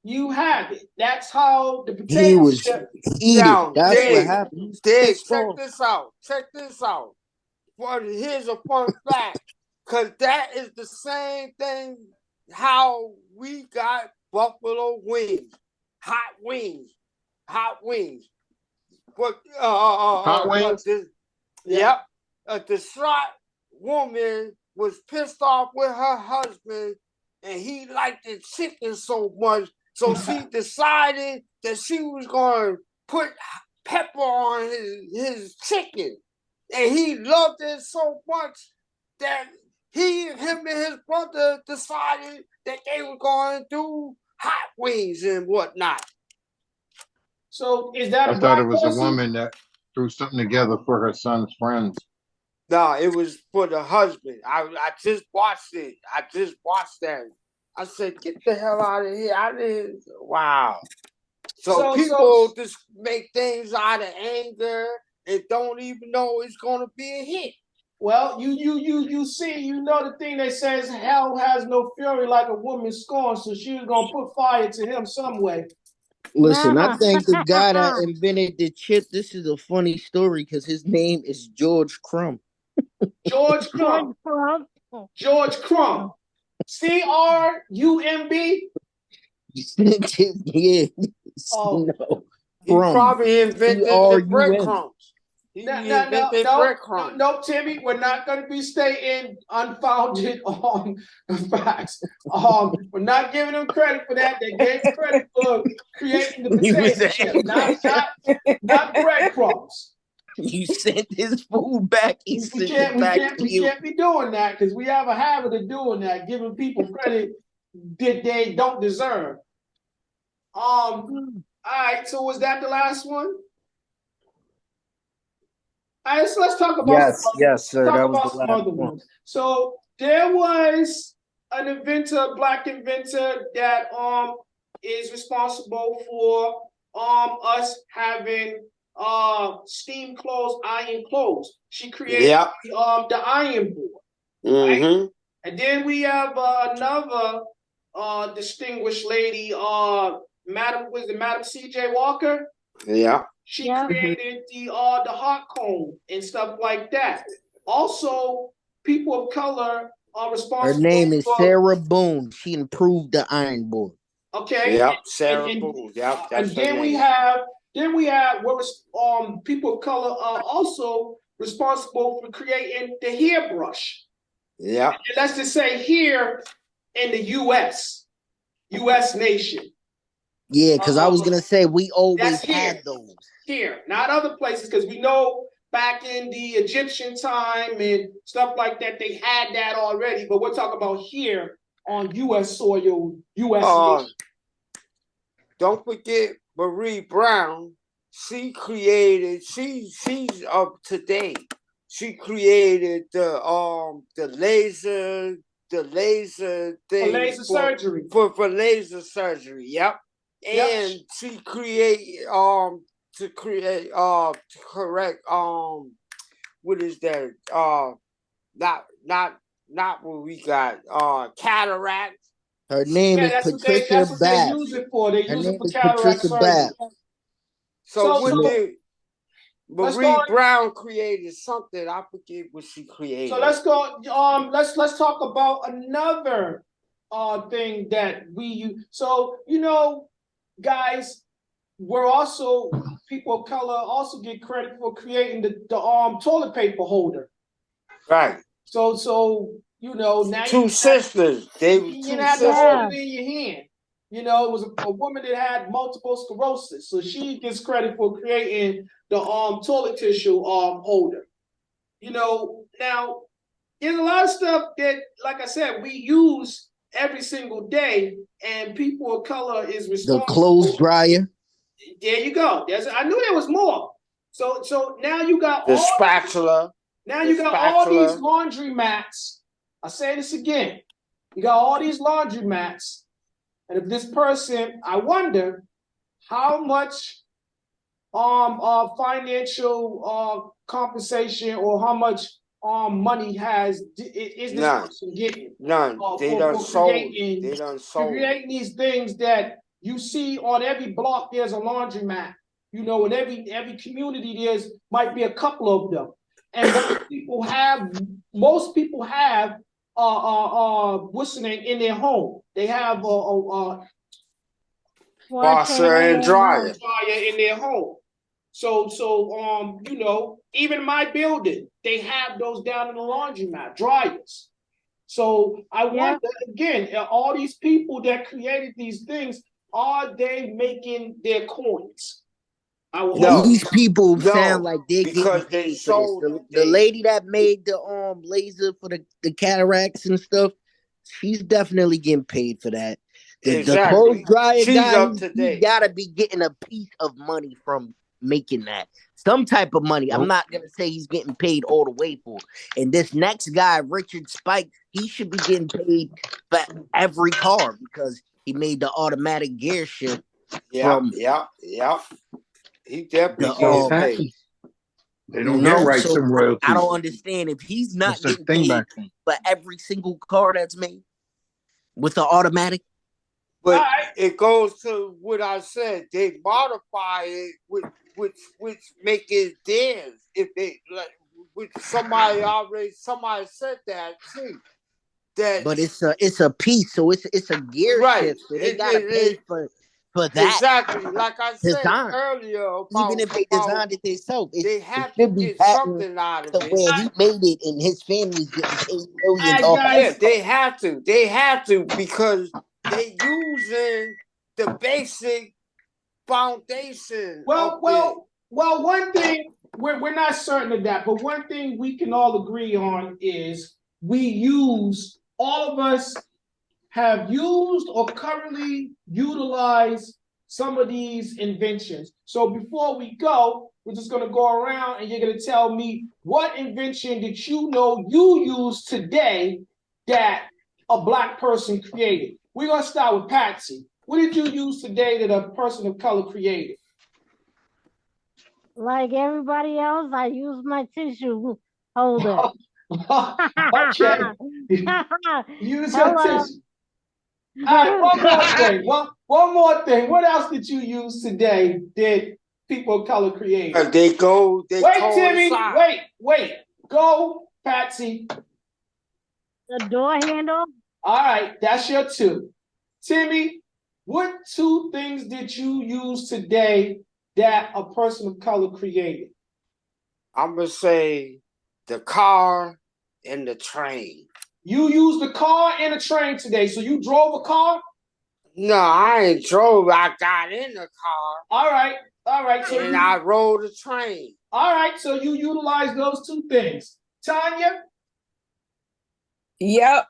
you have it. That's how the potato chip. That's what happened. Dave, check this out. Here's a fun fact. Because that is the same thing how we got buffalo wings. Hot wings. Hot wings? Yep. A distraught woman was pissed off with her husband, and he liked the chicken so much, so she decided that she was going to put pepper on his chicken, and he loved it so much that him and his brother decided that they were going to do hot wings and whatnot. So is that I a thought it black was a person? woman that threw something together for her son's friends. No, it was for the husband. I just watched it. I just watched that. I said, get the hell out of here. I didn't. Wow. So people just make things out of anger and don't even know it's going to be a hit. Well, you see, you know the thing that says hell has no fury like a woman scorned, so she was gonna put fire to him some way. Listen, I think the guy that invented the chip, this is a funny story because his name is George Crumb. George Crumb. George Crumb. C-R-U-M-B? Yeah. Oh. No. He probably invented the breadcrumbs. No, Timmy, we're not going to be staying unfounded on facts. We're not giving them credit for that. They gave credit for creating the potato chip, not breadcrumbs. You sent his food back. We can't be doing that because we have a habit of doing that, giving people credit that they don't deserve. All right, so was that the last one? All right, so let's talk about yes, sir. That was the last one. ones. So there was an inventor, black inventor, that is responsible for us having steam clothes, iron clothes. She created the iron board. Right? And then we have another distinguished lady, Madam C.J. Walker? Yeah. She created the hot comb and stuff like that. Also, people of color are responsible. Her name is Sarah Boone. She improved the iron board. Okay. Yep, Sarah Boone. Yep, that's and then we have people of color are also responsible for creating the hairbrush. Yeah. And let's just say here in the U.S. nation. Yeah, because I was gonna say we always had those. Here, not other places, because we know back in the Egyptian time and stuff like that, they had that already. But we're talking about here on U.S. soil, U.S. nation. Don't forget Marie Brown. She created. She's up to date. She created the laser thing for laser surgery. For laser surgery. Yep. And she to correct what is that not what we got cataract. Her name is Patricia that's what Babb. they use it for. They use it for cataract Patricia surgery. Babb. So what did Marie Brown created something? I forget what she created. So let's go. Let's talk about another thing that we use. So guys, we're also people of color also get credit for creating the toilet paper holder. Right. So now two sisters. They were you have to hold it in your hand. It was a woman that had multiple sclerosis, so she gets credit for creating the toilet tissue holder. Now there's a lot of stuff that, like I said, we use every single day, and people of color is responsible. The clothes dryer. There you go. I knew there was more. So now you got the spatula. Now you got all these laundry mats. I say this again. You got all these laundry mats. And if this person, I wonder how much financial compensation or how much money is this person getting? None. They done sold. Creating these things that you see on every block. There's a laundromat. In every community there's might be a couple of them. And most people have what's the name in their home. They have a washer and dryer in their home. You know, even my building, they have those down in the laundromat, dryers. So I wonder again, all these people that created these things, are they making their coins? These people sound No, like they're getting because they paid for this. sold The lady that made the laser for the cataracts and stuff, she's definitely getting paid for that. The clothes exactly. dryer She's guy, up to he date. gotta be getting a piece of money from making that. Some type of money. I'm not gonna say he's getting paid all the way for it. And this next guy, Richard Spike, he should be getting paid for every car because he made the automatic gear shift from Yep. He definitely the getting paid. They don't get rights so and royalties. I don't understand if he's not That's the getting thing paid back then. for every single car that's made with the automatic. But it goes to what I said. They modify it which make it theirs. If they like, which somebody said that too. But it's a piece, so it's a gear Right. shift, so they gotta pay for that Exactly. Like I said design. earlier Even if they about designed it themselves, they it have to should be get patented something out to of it. where he made it and his family's getting paid millions All off right, that guys. stuff. They have to. They have to because they using the basic foundation of it. Well, one thing we're not certain of that, but one thing we can all agree on is all of us have used or currently utilize some of these inventions. So before we go, we're just going to go around and you're going to tell me what invention did you know you use today that a Black person created. We're going to start with Patsy. What did you use today that a person of color created? Like everybody else, I use my tissue holder. Okay. Use your Hello. tissue. All right, one more thing. One more thing. What else did you use today that people of color created? They wait, Timmy. Wait. Go, Patsy. The door handle. All right, that's your two. Timmy, what two things did you use today that a person of color created? I'm gonna say the car and the train. You used the car and a train today. So you drove a car? No, I ain't drove. I got in the car. All right. So I rode the train. All right. So you utilized those two things. Tanya? Yep.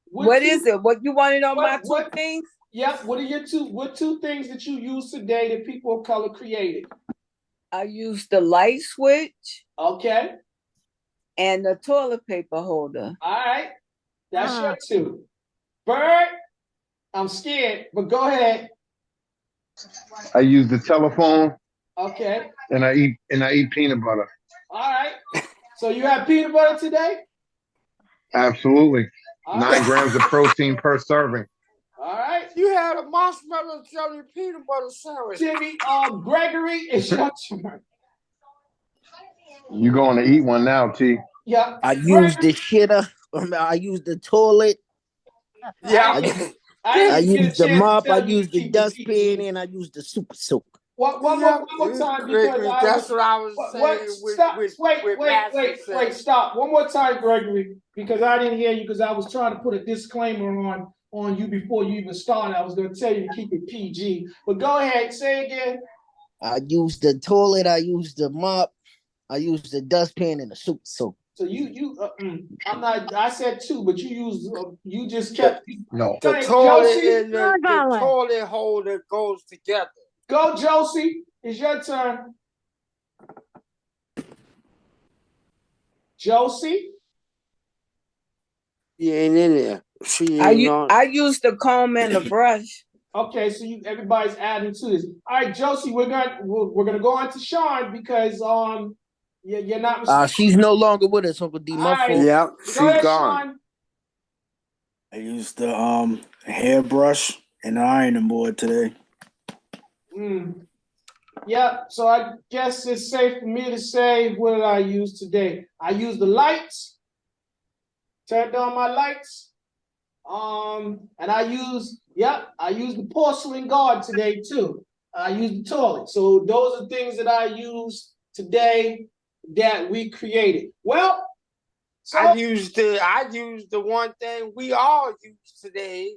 What is it? What you wanted on my two things? Yep. What two things that you used today that people of color created? I used the light switch. Okay. And the toilet paper holder. All right. That's your two. Bird, I'm scared, but go ahead. I use the telephone. Okay. And I eat peanut butter. All right. So you have peanut butter today? Absolutely. All 9 right. grams of protein per serving. All right. You had a marshmallow jelly peanut butter sandwich. Timmy, Gregory, it's your turn. You going to eat one now, T? Yeah. I used the shitter. I used the toilet. Yeah. I used the mop. I used the dustpan, and I used the super soak. One more time, because that's what I was saying. Wait, stop. One more time, Gregory, because I didn't hear you because I was trying to put a disclaimer on you before you even started. I was going to tell you to keep it PG. But go ahead, say again. I used the toilet. I used the mop. I used the dustpan and the super soak. So I'm not. I said two, but you just kept. No. The toilet and the toilet holder goes together. Go, Josie. It's your turn. Josie? She ain't in there. She ain't on. I used the comb and the brush. Okay, so everybody's adding to this. All right, Josie, we're gonna go on to Sean because you're not. She's no longer with us, Uncle D. My fault. Yeah, she go ahead, gone. Sean. I used the hairbrush and the ironing board today. Yeah, so I guess it's safe for me to say what did I use today. I used the lights, turned on my lights, and I used the porcelain guard today too. I use the toilet. So those are things that I use today that we created. Well, so I used the one thing we all use today,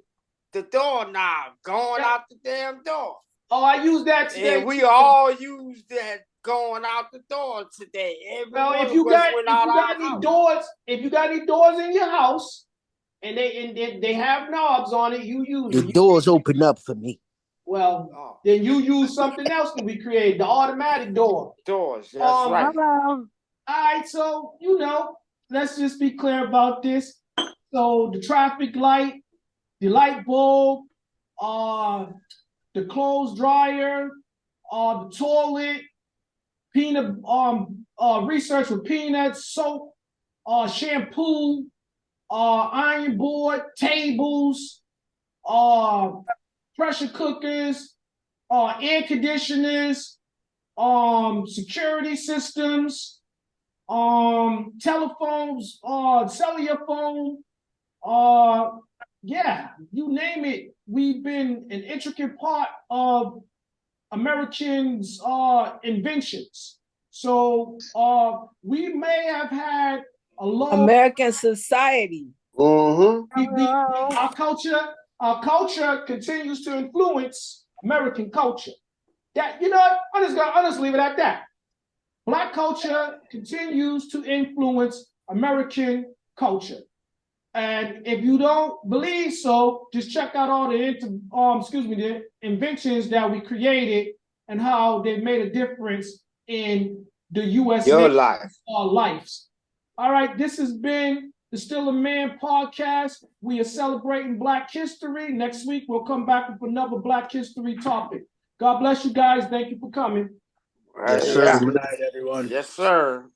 the doorknob going out the damn door. Oh, I use that today. And we all use that going out the door today. Well, if you got any doors in your house and they have knobs on it, you use The them. doors open up for me. Well, then you use something else that we created, the automatic door. Doors, that's right. All right, so let's just be clear about this. So the traffic light, the light bulb, the clothes dryer, the toilet, peanut research with peanuts, soap, shampoo, iron board, tables, pressure cookers, air conditioners, security systems, telephones, cellular phone, yeah, you name it. We've been an intricate part of Americans' inventions. So we may have had a long American society. our culture continues to influence American culture. That I'm just gonna leave it at that. Black culture continues to influence American culture. And if you don't believe so, just check out all the inventions that we created and how they made a difference in the U.S. lives. All right, this has been the Still a Man podcast. We are celebrating Black history. Next week, we'll come back with another Black history topic. God bless you guys. Thank you for coming. Yes, sir. Good night, everyone. Yes, sir.